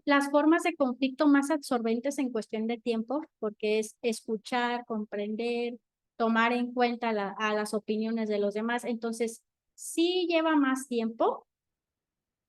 las formas de conflicto más absorbentes en cuestión de tiempo, porque es escuchar, comprender, tomar en cuenta a las opiniones de los demás. Entonces, sí lleva más tiempo,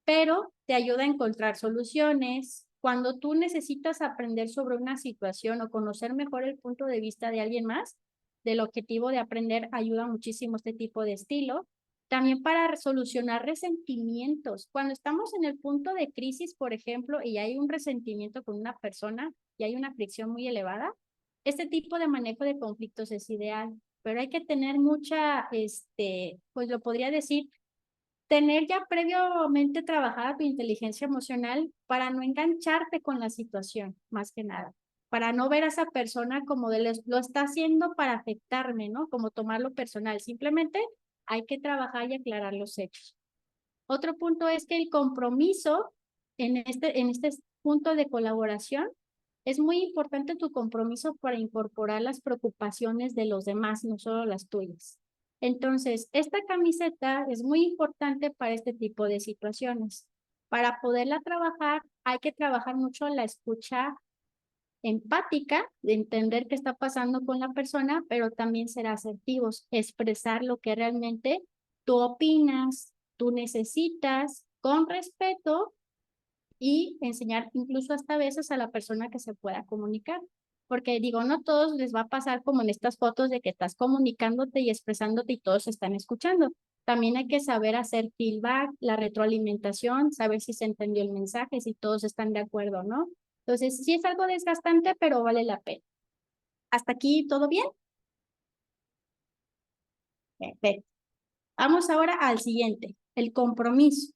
pero te ayuda a encontrar soluciones. Cuando tú necesitas aprender sobre una situación o conocer mejor el punto de vista de alguien más, del objetivo de aprender ayuda muchísimo este tipo de estilo. También para solucionar resentimientos. Cuando estamos en el punto de crisis, por ejemplo, y hay un resentimiento con una persona y hay una fricción muy elevada, este tipo de manejo de conflictos es ideal, pero hay que tener mucha, pues lo podría decir, tener ya previamente trabajada tu inteligencia emocional para no engancharte con la situación, más que nada, para no ver a esa persona como lo está haciendo para afectarme, ¿no? Como tomarlo personal. Simplemente hay que trabajar y aclarar los hechos. Otro punto es que el compromiso en este punto de colaboración es muy importante tu compromiso para incorporar las preocupaciones de los demás, no solo las tuyas. Entonces, esta camiseta es muy importante para este tipo de situaciones. Para poderla trabajar, hay que trabajar mucho la escucha empática, de entender qué está pasando con la persona, pero también ser asertivos, expresar lo que realmente tú opinas, tú necesitas, con respeto y enseñar incluso hasta a veces a la persona que se pueda comunicar. Porque digo, no todos les va a pasar como en estas fotos de que estás comunicándote y expresándote y todos están escuchando. También hay que saber hacer feedback, la retroalimentación, saber si se entendió el mensaje, si todos están de acuerdo, ¿no? Entonces, sí es algo desgastante, pero vale la pena. ¿Hasta aquí todo bien? Perfecto. Vamos ahora al siguiente, el compromiso.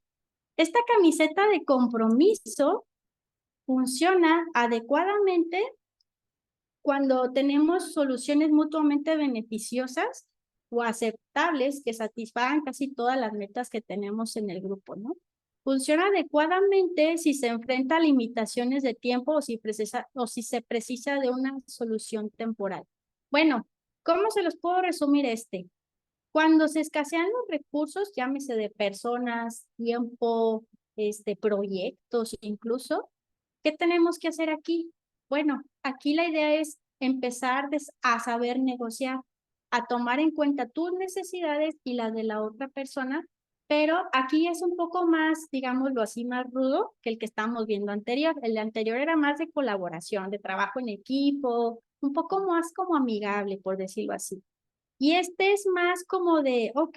Esta camiseta de compromiso funciona adecuadamente cuando tenemos soluciones mutuamente beneficiosas o aceptables que satisfagan casi todas las metas que tenemos en el grupo, ¿no? Funciona adecuadamente si se enfrenta a limitaciones de tiempo o si se precisa de una solución temporal. Bueno, ¿cómo se los puedo resumir este? Cuando se escasean los recursos, llámese de personas, tiempo, proyectos incluso, ¿qué tenemos que hacer aquí? Bueno, aquí la idea es empezar a saber negociar, a tomar en cuenta tus necesidades y las de la otra persona, pero aquí es un poco más, digámoslo así, más rudo que el que estábamos viendo anterior. El de anterior era más de colaboración, de trabajo en equipo, un poco más como amigable, por decirlo así. Y este es más como de, ok,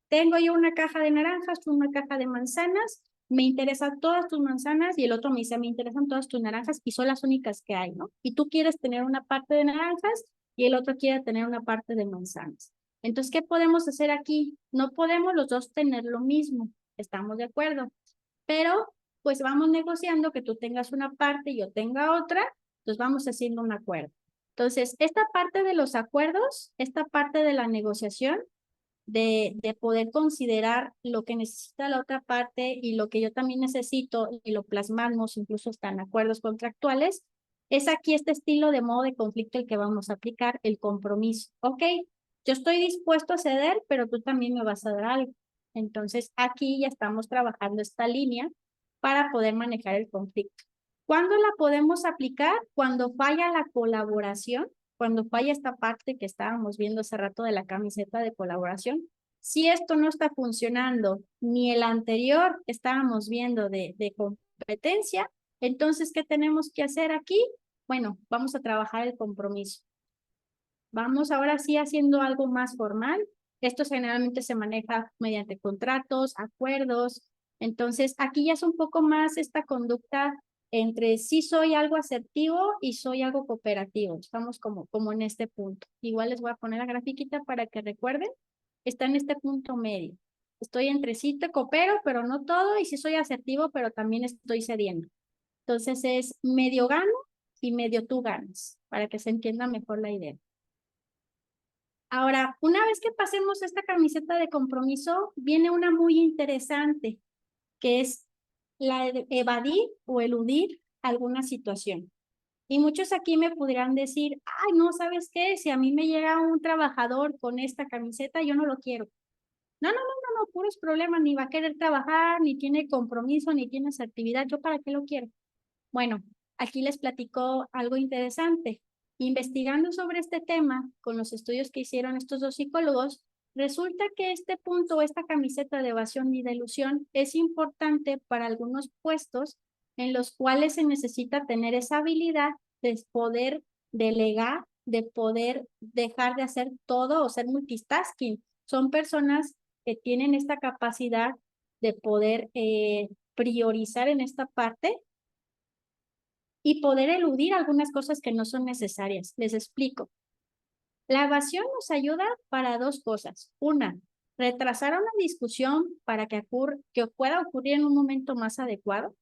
tengo yo una caja de naranjas, tú una caja de manzanas, me interesan todas tus manzanas y el otro me dice, me interesan todas tus naranjas y son las únicas que hay, ¿no? Y tú quieres tener una parte de naranjas y el otro quiere tener una parte de manzanas. Entonces, ¿qué podemos hacer aquí? No podemos los dos tener lo mismo, estamos de acuerdo, pero pues vamos negociando que tú tengas una parte y yo tenga otra, entonces vamos haciendo un acuerdo. Entonces, esta parte de los acuerdos, esta parte de la negociación, de poder considerar lo que necesita la otra parte y lo que yo también necesito y lo plasmamos, incluso hasta en acuerdos contractuales, es aquí este estilo de modo de conflicto el que vamos a aplicar, el compromiso. Ok, yo estoy dispuesto a ceder, pero tú también me vas a dar algo. Entonces, aquí ya estamos trabajando esta línea para poder manejar el conflicto. ¿Cuándo la podemos aplicar? Cuando falla la colaboración, cuando falla esta parte que estábamos viendo hace rato de la camiseta de colaboración. Si esto no está funcionando, ni el anterior que estábamos viendo de competencia, entonces, ¿qué tenemos que hacer aquí? Bueno, vamos a trabajar el compromiso. Vamos ahora sí haciendo algo más formal. Esto generalmente se maneja mediante contratos, acuerdos. Entonces, aquí ya es un poco más esta conducta entre sí soy algo asertivo y soy algo cooperativo. Estamos como en este punto. Igual les voy a poner la grafiquita para que recuerden. Está en este punto medio. Estoy entre sí te coopero, pero no todo, y sí soy asertivo, pero también estoy cediendo. Entonces es medio gano y medio tú ganas, para que se entienda mejor la idea. Ahora, una vez que pasemos esta camiseta de compromiso, viene una muy interesante, que es la de evadir o eludir alguna situación. Y muchos aquí me podrían decir, ay, no, ¿sabes qué? Si a mí me llega un trabajador con esta camiseta, yo no lo quiero. No, no, no, no, no, puros problemas, ni va a querer trabajar, ni tiene compromiso, ni tiene actividad, ¿yo para qué lo quiero? Bueno, aquí les platico algo interesante. Investigando sobre este tema, con los estudios que hicieron estos dos psicólogos, resulta que este punto, esta camiseta de evasión y de ilusión, es importante para algunos puestos en los cuales se necesita tener esa habilidad de poder delegar, de poder dejar de hacer todo o ser multitasking. Son personas que tienen esta capacidad de poder priorizar en esta parte y poder eludir algunas cosas que no son necesarias. Les explico. La evasión nos ayuda para dos cosas. Una, retrasar una discusión para que pueda ocurrir en un momento más adecuado,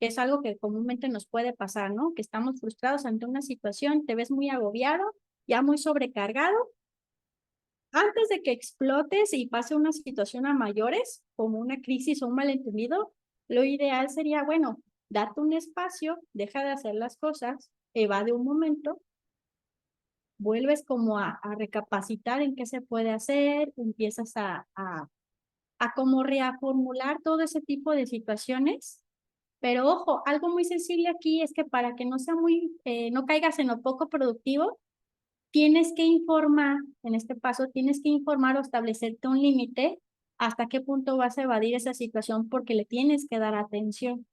que es algo que comúnmente nos puede pasar, ¿no? Que estamos frustrados ante una situación, te ves muy agobiado, ya muy sobrecargado. Antes de que explotes y pase una situación a mayores, como una crisis o un malentendido, lo ideal sería, bueno, date un espacio, deja de hacer las cosas, evade un momento, vuelves como a recapacitar en qué se puede hacer, empiezas a como reformular todo ese tipo de situaciones. Pero ojo, algo muy sensible aquí es que para que no sea no caigas en lo poco productivo, tienes que informar, en este paso, tienes que informar o establecerte un límite hasta qué punto vas a evadir esa situación porque le tienes que dar atención.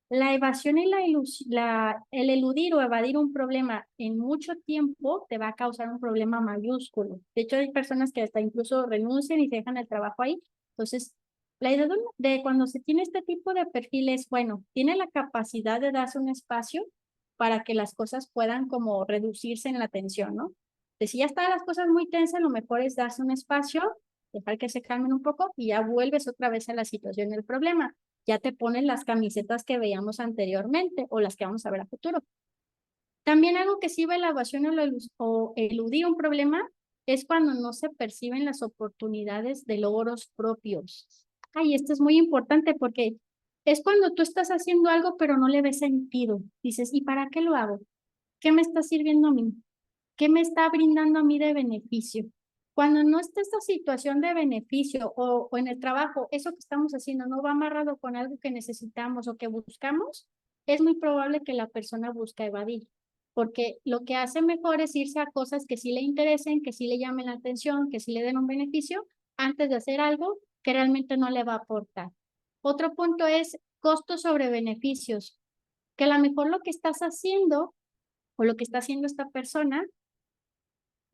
La evasión y el eludir o evadir un problema en mucho tiempo te va a causar un problema mayúsculo. De hecho, hay personas que hasta incluso renuncian y se dejan el trabajo ahí. Entonces, la idea de cuando se tiene este tipo de perfil es, bueno, tiene la capacidad de darse un espacio para que las cosas puedan como reducirse en la tensión, ¿no? Si ya están las cosas muy tensas, lo mejor es darse un espacio, dejar que se calmen un poco y ya vuelves otra vez a la situación del problema. Ya te ponen las camisetas que veíamos anteriormente o las que vamos a ver a futuro. También algo que sí va la evasión o eludir un problema es cuando no se perciben las oportunidades de logros propios. Ay, esto es muy importante porque es cuando tú estás haciendo algo pero no le ves sentido. Dices, ¿y para qué lo hago? ¿Qué me está sirviendo a mí? ¿Qué me está brindando a mí de beneficio? Cuando no está esta situación de beneficio o en el trabajo, eso que estamos haciendo no va amarrado con algo que necesitamos o que buscamos, es muy probable que la persona busque evadir, porque lo que hace mejor es irse a cosas que sí le interesen, que sí le llamen la atención, que sí le den un beneficio, antes de hacer algo que realmente no le va a aportar. Otro punto es costos sobre beneficios, que a lo mejor lo que estás haciendo o lo que está haciendo esta persona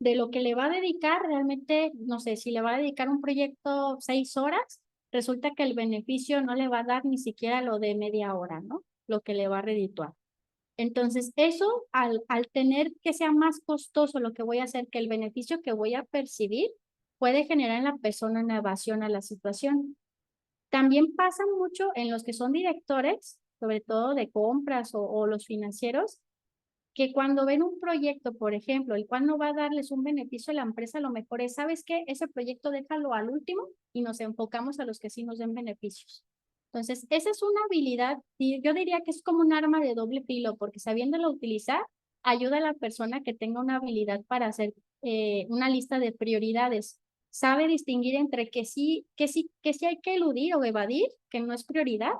de lo que le va a dedicar realmente, no sé, si le va a dedicar un proyecto 6 horas, resulta que el beneficio no le va a dar ni siquiera lo de media hora, ¿no? Lo que le va a redituar. Entonces, eso al tener que sea más costoso lo que voy a hacer que el beneficio que voy a percibir, puede generar en la persona una evasión a la situación. También pasa mucho en los que son directores, sobre todo de compras o los financieros, que cuando ven un proyecto, por ejemplo, el cual no va a darles un beneficio a la empresa, lo mejor es, ¿sabes qué? Ese proyecto déjalo al último y nos enfocamos a los que sí nos den beneficios. Entonces, esa es una habilidad, y yo diría que es como un arma de doble filo, porque sabiéndolo utilizar, ayuda a la persona que tenga una habilidad para hacer una lista de prioridades. Sabe distinguir entre que sí hay que eludir o evadir, que no es prioridad,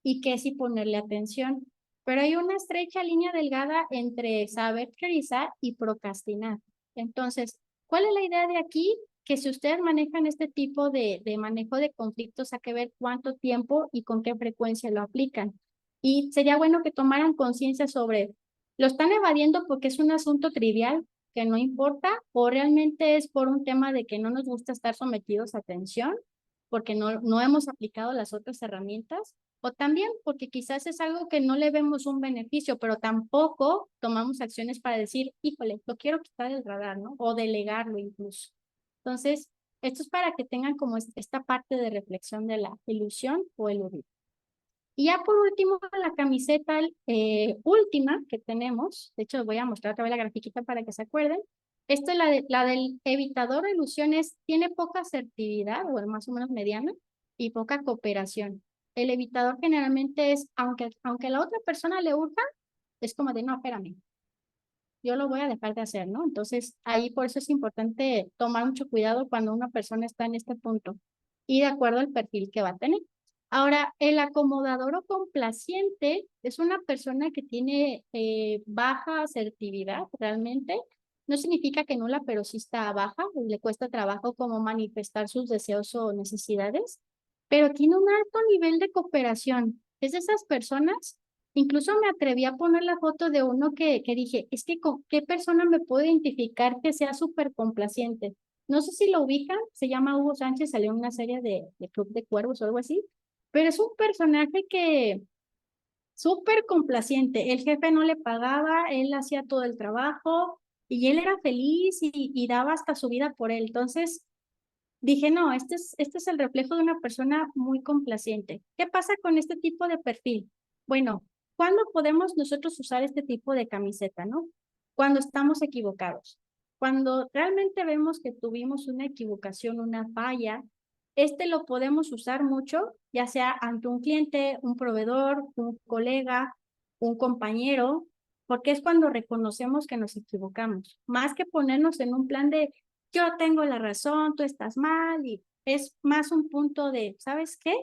y que sí ponerle atención. Pero hay una estrecha línea delgada entre saber priorizar y procrastinar. Entonces, ¿cuál es la idea de aquí? Que si ustedes manejan este tipo de manejo de conflictos, hay que ver cuánto tiempo y con qué frecuencia lo aplican. Y sería bueno que tomaran conciencia sobre, ¿lo están evadiendo porque es un asunto trivial que no importa o realmente es por un tema de que no nos gusta estar sometidos a atención porque no hemos aplicado las otras herramientas? O también porque quizás es algo que no le vemos un beneficio, pero tampoco tomamos acciones para decir, híjole, lo quiero quitar del radar, ¿no? O delegarlo incluso. Entonces, esto es para que tengan como esta parte de reflexión de la ilusión o eludir. Y ya por último, la camiseta última que tenemos, de hecho voy a mostrar otra vez la grafiquita para que se acuerden. Esta es la del evitador de ilusiones, tiene poca asertividad, o más o menos mediana, y poca cooperación. El evitador generalmente es, aunque a la otra persona le urja, es como de, no, espérame, yo lo voy a dejar de hacer, ¿no? Entonces, ahí por eso es importante tomar mucho cuidado cuando una persona está en este punto y de acuerdo al perfil que va a tener. Ahora, el acomodador o complaciente es una persona que tiene baja asertividad realmente. No significa que nula, pero sí está baja, le cuesta trabajo como manifestar sus deseos o necesidades, pero tiene un alto nivel de cooperación. Es de esas personas. Incluso me atreví a poner la foto de uno que dije, es que con qué persona me puedo identificar que sea súper complaciente. No sé si lo ubican, se llama Hugo Sánchez, salió en una serie de Club de Cuervos o algo así, pero es un personaje que súper complaciente. El jefe no le pagaba, él hacía todo el trabajo y él era feliz y daba hasta su vida por él. Entonces dije, no, este es el reflejo de una persona muy complaciente. ¿Qué pasa con este tipo de perfil? Bueno, ¿cuándo podemos nosotros usar este tipo de camiseta, no? Cuando estamos equivocados. Cuando realmente vemos que tuvimos una equivocación, una falla, este lo podemos usar mucho, ya sea ante un cliente, un proveedor, un colega, un compañero, porque es cuando reconocemos que nos equivocamos. Más que ponernos en un plan de yo tengo la razón, tú estás mal, y es más un punto de, ¿sabes qué?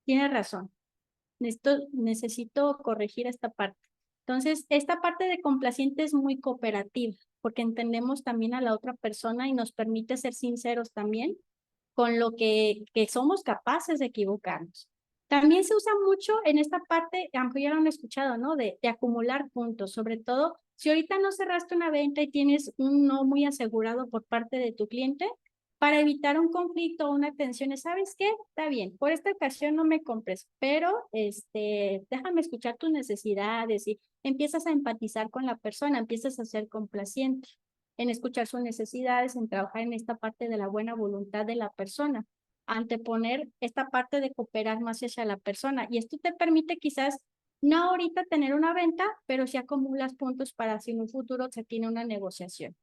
Tienes razón, necesito corregir esta parte. Entonces, esta parte de complaciente es muy cooperativa, porque entendemos también a la otra persona y nos permite ser sinceros también con lo que somos capaces de equivocarnos. También se usa mucho en esta parte, aunque ya lo han escuchado, ¿no? De acumular puntos, sobre todo si ahorita no cerraste una venta y tienes un no muy asegurado por parte de tu cliente, para evitar un conflicto o una tensión, ¿sabes qué? Está bien, por esta ocasión no me compres, pero déjame escuchar tus necesidades y empiezas a empatizar con la persona, empiezas a ser complaciente en escuchar sus necesidades, en trabajar en esta parte de la buena voluntad de la persona, anteponer esta parte de cooperar más hacia la persona. Y esto te permite quizás no ahorita tener una venta, pero si acumulas puntos para si en un futuro se tiene una negociación.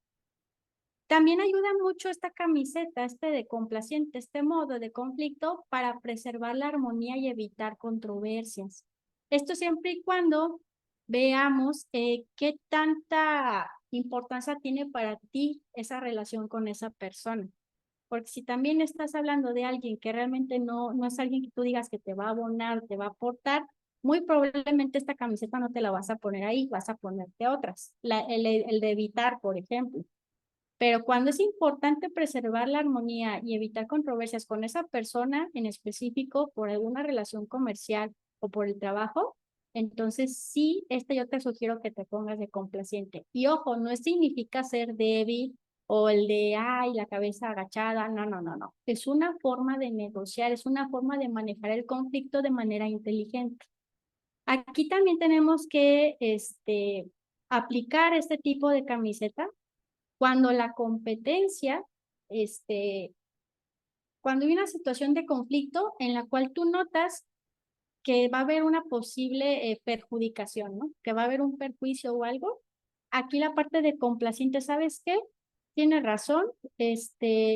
También ayuda mucho esta camiseta, de complaciente, este modo de conflicto para preservar la armonía y evitar controversias. Esto siempre y cuando veamos qué tanta importancia tiene para ti esa relación con esa persona. Porque si también estás hablando de alguien que realmente no es alguien que tú digas que te va a abonar, te va a aportar, muy probablemente esta camiseta no te la vas a poner ahí, vas a ponerte otras. El de evitar, por ejemplo. Pero cuando es importante preservar la armonía y evitar controversias con esa persona en específico por alguna relación comercial o por el trabajo, entonces sí, yo te sugiero que te pongas de complaciente. Y ojo, no significa ser débil o el de, ay, la cabeza agachada. No, no, no, no. Es una forma de negociar, es una forma de manejar el conflicto de manera inteligente. Aquí también tenemos que aplicar este tipo de camiseta cuando la competencia, este, cuando hay una situación de conflicto en la cual tú notas que va a haber una posible perjudicación, ¿no? Que va a haber un perjuicio o algo, aquí la parte de complaciente, ¿sabes qué? Tienes razón,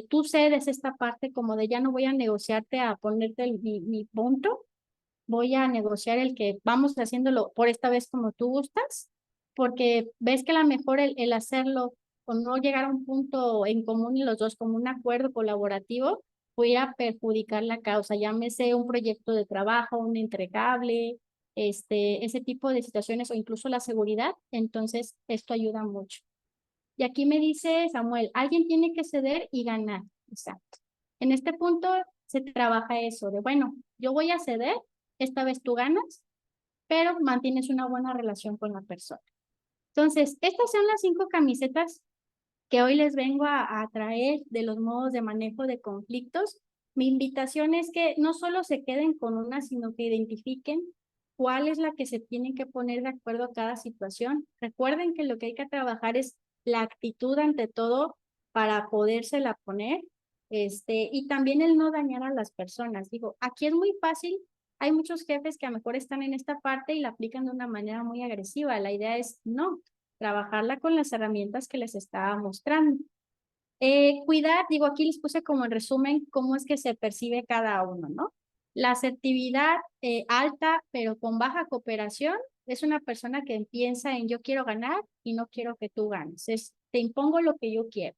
tú cedes esta parte como de ya no voy a negociarte a ponerte mi punto, voy a negociar el que vamos haciéndolo por esta vez como tú gustas, porque ves que a lo mejor el hacerlo o no llegar a un punto en común y los dos como un acuerdo colaborativo pudiera perjudicar la causa, llámese un proyecto de trabajo, un entregable, ese tipo de situaciones o incluso la seguridad, entonces esto ayuda mucho. Y aquí me dice Samuel, alguien tiene que ceder y ganar. Exacto. En este punto se trabaja eso de, bueno, yo voy a ceder, esta vez tú ganas, pero mantienes una buena relación con la persona. Entonces, estas son las 5 camisetas que hoy les vengo a traer de los modos de manejo de conflictos. Mi invitación es que no solo se queden con una, sino que identifiquen cuál es la que se tienen que poner de acuerdo a cada situación. Recuerden que lo que hay que trabajar es la actitud ante todo para podérsela poner, y también el no dañar a las personas. Digo, aquí es muy fácil. Hay muchos jefes que a lo mejor están en esta parte y la aplican de una manera muy agresiva. La idea es no, trabajarla con las herramientas que les estaba mostrando. Cuidar, digo, aquí les puse como en resumen cómo es que se percibe cada uno, ¿no? La asertividad alta, pero con baja cooperación, es una persona que piensa en yo quiero ganar y no quiero que tú ganes. Es, te impongo lo que yo quiero.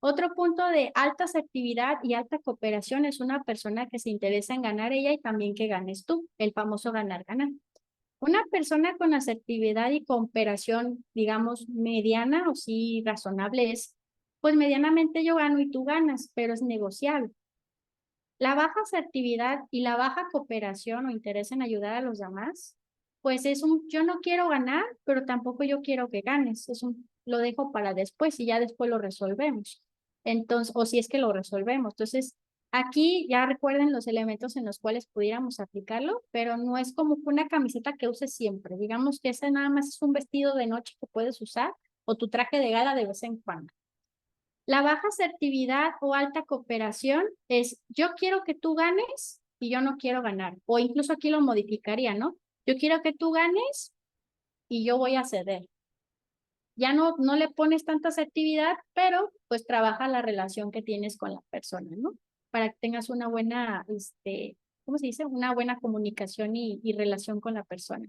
Otro punto de alta asertividad y alta cooperación es una persona que se interesa en ganar ella y también que ganes tú, el famoso ganar-ganar. Una persona con asertividad y cooperación, digamos, mediana o sí razonable es, pues medianamente yo gano y tú ganas, pero es negociable. La baja asertividad y la baja cooperación o interés en ayudar a los demás, pues es un, yo no quiero ganar, pero tampoco yo quiero que ganes. Es un, lo dejo para después y ya después lo resolvemos. Entonces, o si es que lo resolvemos. Entonces, aquí ya recuerden los elementos en los cuales pudiéramos aplicarlo, pero no es como una camiseta que uses siempre. Digamos que ese nada más es un vestido de noche que puedes usar o tu traje de gala de vez en cuando. La baja asertividad o alta cooperación es yo quiero que tú ganes y yo no quiero ganar. O incluso aquí lo modificaría, ¿no? Yo quiero que tú ganes y yo voy a ceder. Ya no le pones tanta asertividad, pero pues trabaja la relación que tienes con la persona, ¿no? Para que tengas una buena, ¿cómo se dice? Una buena comunicación y relación con la persona.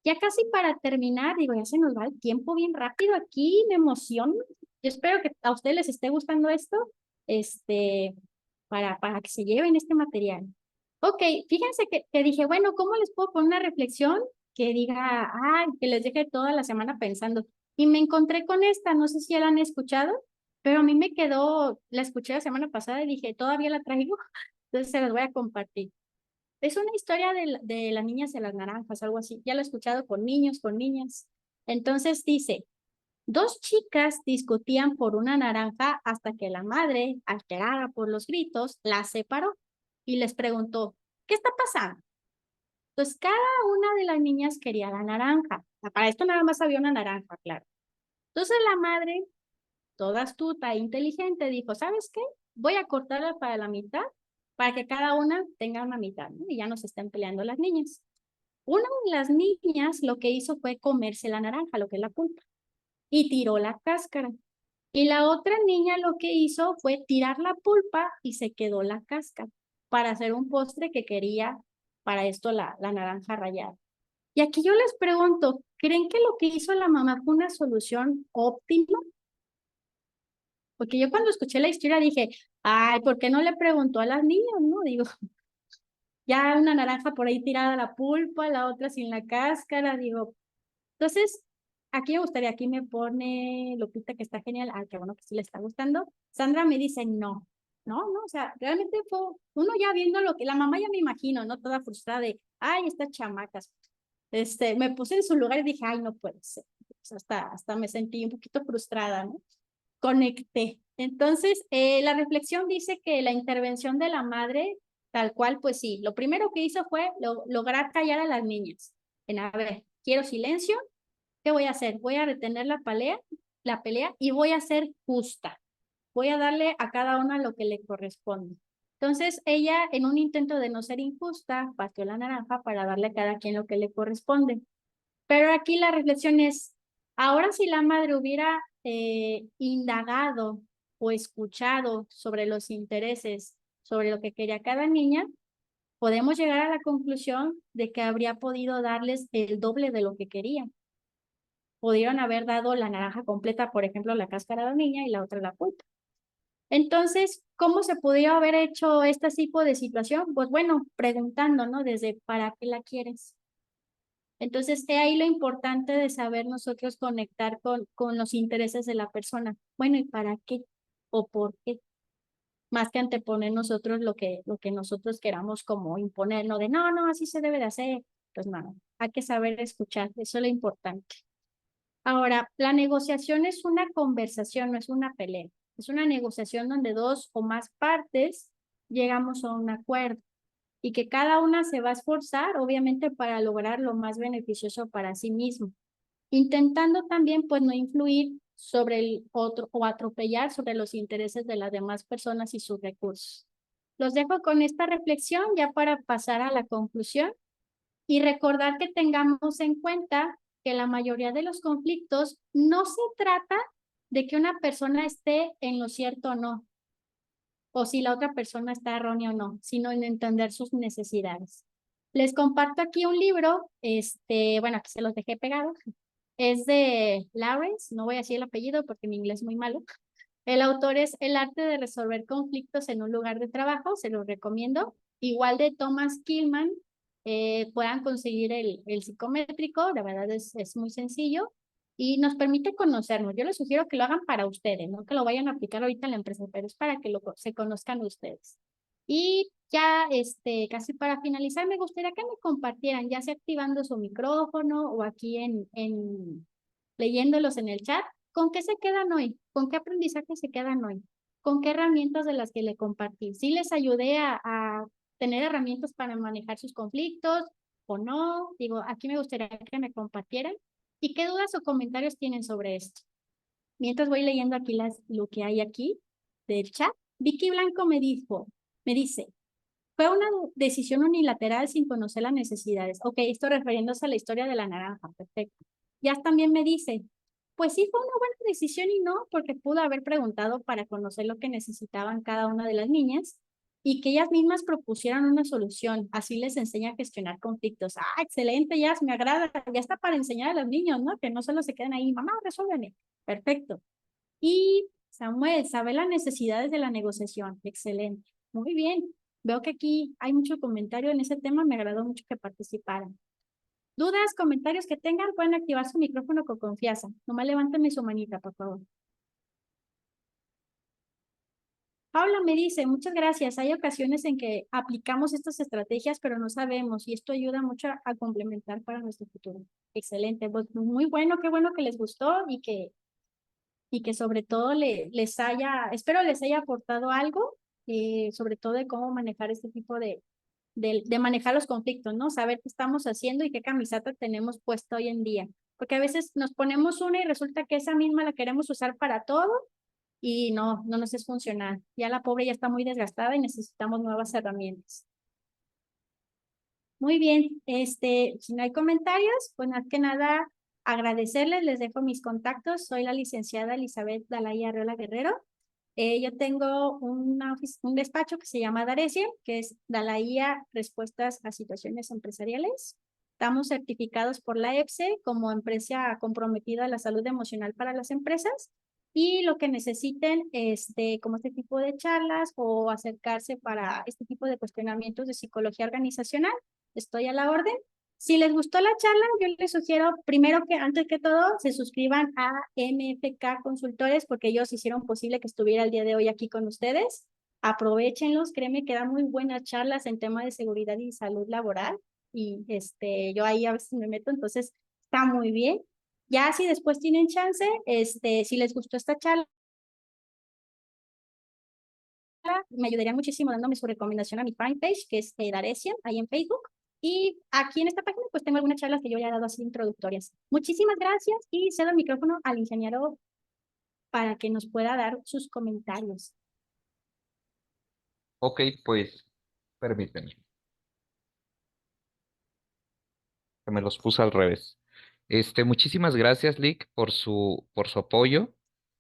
Ya casi para terminar, digo, ya se nos va el tiempo bien rápido aquí, me emociono. Yo espero que a ustedes les esté gustando esto, este, para que se lleven este material. Ok, fíjense que dije, bueno, ¿cómo les puedo poner una reflexión que diga, ay, que les deje toda la semana pensando? Y me encontré con esta, no sé si ya la han escuchado, pero a mí me quedó, la escuché la semana pasada y dije, todavía la traigo, entonces se las voy a compartir. Es una historia de las niñas y las naranjas, algo así. Ya lo he escuchado con niños, con niñas. Entonces dice, 2 chicas discutían por una naranja hasta que la madre, alterada por los gritos, las separó y les preguntó, ¿qué está pasando? Entonces cada una de las niñas quería la naranja. Para esto nada más había una naranja, claro. Entonces la madre, toda astuta e inteligente, dijo, ¿sabes qué? Voy a cortarla para la mitad para que cada una tenga una mitad, ¿no? Y ya no se estén peleando las niñas. Una de las niñas lo que hizo fue comerse la naranja, lo que es la pulpa, y tiró la cáscara. Y la otra niña lo que hizo fue tirar la pulpa y se quedó la cáscara para hacer un postre que quería para esto la naranja rallada. Y aquí yo les pregunto, ¿creen que lo que hizo la mamá fue una solución óptima? Porque yo cuando escuché la historia dije, ay, ¿por qué no le preguntó a las niñas? No, digo, ya una naranja por ahí tirada la pulpa, la otra sin la cáscara, digo, entonces, aquí me gustaría, aquí me pone Lupita que está genial, ah, qué bueno que sí le está gustando. Sandra me dice no, o sea, realmente fue uno ya viendo lo que la mamá ya me imagino, ¿no? Toda frustrada de, ay, estas chamacas. Me puse en su lugar y dije, ay, no puede ser. Pues hasta me sentí un poquito frustrada, ¿no? Conecté. Entonces, la reflexión dice que la intervención de la madre, tal cual, pues sí, lo primero que hizo fue lograr callar a las niñas. En, a ver, quiero silencio. ¿Qué voy a hacer? Voy a retener la pelea y voy a ser justa. Voy a darle a cada una lo que le corresponde. Entonces, ella, en un intento de no ser injusta, pateó la naranja para darle a cada quien lo que le corresponde. Pero aquí la reflexión es, Ahora, si la madre hubiera indagado o escuchado sobre los intereses, sobre lo que quería cada niña, podemos llegar a la conclusión de que habría podido darles el doble de lo que querían. Pudieron haber dado la naranja completa, por ejemplo, la cáscara de la niña y la otra la pulpa. Entonces, ¿cómo se pudiera haber hecho este tipo de situación? Pues bueno, preguntando, ¿no? Desde ¿para qué la quieres? Entonces, he ahí lo importante de saber nosotros conectar con los intereses de la persona. Bueno, ¿y para qué? ¿O por qué? Más que anteponer nosotros lo que nosotros queramos como imponer, no de no, no, así se debe de hacer. Pues no, hay que saber escuchar, eso es lo importante. Ahora, la negociación es una conversación, no es una pelea. Es una negociación donde dos o más partes llegamos a un acuerdo y que cada una se va a esforzar, obviamente, para lograr lo más beneficioso para sí mismo, intentando también, pues, no influir sobre el otro o atropellar sobre los intereses de las demás personas y sus recursos. Los dejo con esta reflexión ya para pasar a la conclusión y recordar que tengamos en cuenta que la mayoría de los conflictos no se trata de que una persona esté en lo cierto o no, o si la otra persona está errónea o no, sino en entender sus necesidades. Les comparto aquí un libro, bueno, aquí se los dejé pegados, es de Lawrence, no voy a decir el apellido porque mi inglés es muy malo. El autor es El arte de resolver conflictos en un lugar de trabajo, se lo recomiendo. Igual de Thomas Killman, puedan conseguir el psicométrico, la verdad es muy sencillo y nos permite conocernos. Yo les sugiero que lo hagan para ustedes, no que lo vayan a aplicar ahorita en la empresa, pero es para que se conozcan ustedes. Y ya, casi para finalizar, me gustaría que me compartieran, ya sea activando su micrófono o aquí leyéndolos en el chat, ¿con qué se quedan hoy? ¿Con qué aprendizaje se quedan hoy? ¿Con qué herramientas de las que le compartí? ¿Sí les ayudé a tener herramientas para manejar sus conflictos o no? Digo, aquí me gustaría que me compartieran. ¿Y qué dudas o comentarios tienen sobre esto? Mientras voy leyendo aquí lo que hay aquí del chat, Vicky Blanco me dice, fue una decisión unilateral sin conocer las necesidades. Ok, esto refiriéndose a la historia de la naranja, perfecto. Ya también me dice, pues sí fue una buena decisión y no, porque pudo haber preguntado para conocer lo que necesitaban cada una de las niñas y que ellas mismas propusieran una solución. Así les enseña a gestionar conflictos. Ah, excelente, ya me agrada. Ya está para enseñar a los niños, ¿no? Que no solo se queden ahí, mamá, resuélveme. Perfecto. Y Samuel, sabe las necesidades de la negociación. Excelente. Muy bien. Veo que aquí hay mucho comentario en ese tema. Me agradó mucho que participaran. Dudas, comentarios que tengan, pueden activar su micrófono con confianza. Nomás levántame su manita, por favor. Paula me dice, muchas gracias. Hay ocasiones en que aplicamos estas estrategias, pero no sabemos y esto ayuda mucho a complementar para nuestro futuro. Excelente. Pues muy bueno, qué bueno que les gustó y que sobre todo espero les haya aportado algo, sobre todo de cómo manejar este tipo de manejar los conflictos, ¿no? Saber qué estamos haciendo y qué camiseta tenemos puesta hoy en día. Porque a veces nos ponemos una y resulta que esa misma la queremos usar para todo y no nos es funcional. Ya la pobre ya está muy desgastada y necesitamos nuevas herramientas. Muy bien, si no hay comentarios, pues más que nada agradecerles, les dejo mis contactos. Soy la licenciada Elizabeth Dalaya Arreola Guerrero. Yo tengo un despacho que se llama Daresia, que es Dalaya Respuestas a Situaciones Empresariales. Estamos certificados por la EPSE como empresa comprometida a la salud emocional para las empresas y lo que necesiten, como este tipo de charlas o acercarse para este tipo de cuestionamientos de psicología organizacional, estoy a la orden. Si les gustó la charla, yo les sugiero primero que antes que todo se suscriban a MFK Consultores porque ellos hicieron posible que estuviera el día de hoy aquí con ustedes. Aprovechenlos, créeme que dan muy buenas charlas en tema de seguridad y salud laboral y yo ahí a veces me meto, entonces está muy bien. Ya si después tienen chance, si les gustó esta charla, me ayudarían muchísimo dándome su recomendación a mi Prime page, que es Daresia, ahí en Facebook. Y aquí en esta página, pues tengo algunas charlas que yo ya he dado así introductorias. Muchísimas gracias y cedo el micrófono al ingeniero para que nos pueda dar sus comentarios. Ok, pues permíteme, que me los puse al revés. Muchísimas gracias, Lick, por su apoyo.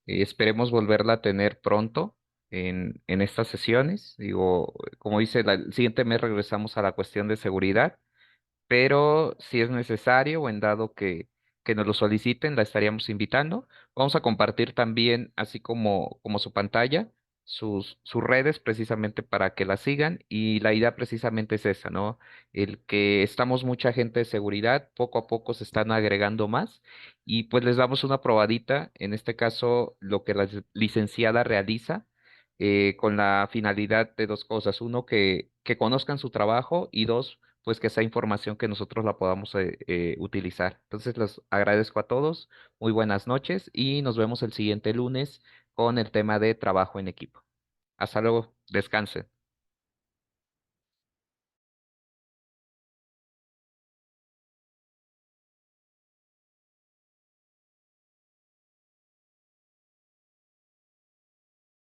Esperemos volverla a tener pronto en estas sesiones. Digo, como dice, el siguiente mes regresamos a la cuestión de seguridad, pero si es necesario o en dado que nos lo soliciten, la estaríamos invitando. Vamos a compartir también, así como su pantalla, sus redes precisamente para que la sigan y la idea precisamente es esa, ¿no? El que estamos mucha gente de seguridad, poco a poco se están agregando más y pues les damos una probadita, en este caso lo que la licenciada realiza. Con la finalidad de dos cosas. Uno, que conozcan su trabajo y dos, pues que esa información que nosotros la podamos utilizar. Entonces, los agradezco a todos, muy buenas noches y nos vemos el siguiente lunes con el tema de trabajo en equipo. Hasta luego, descansen.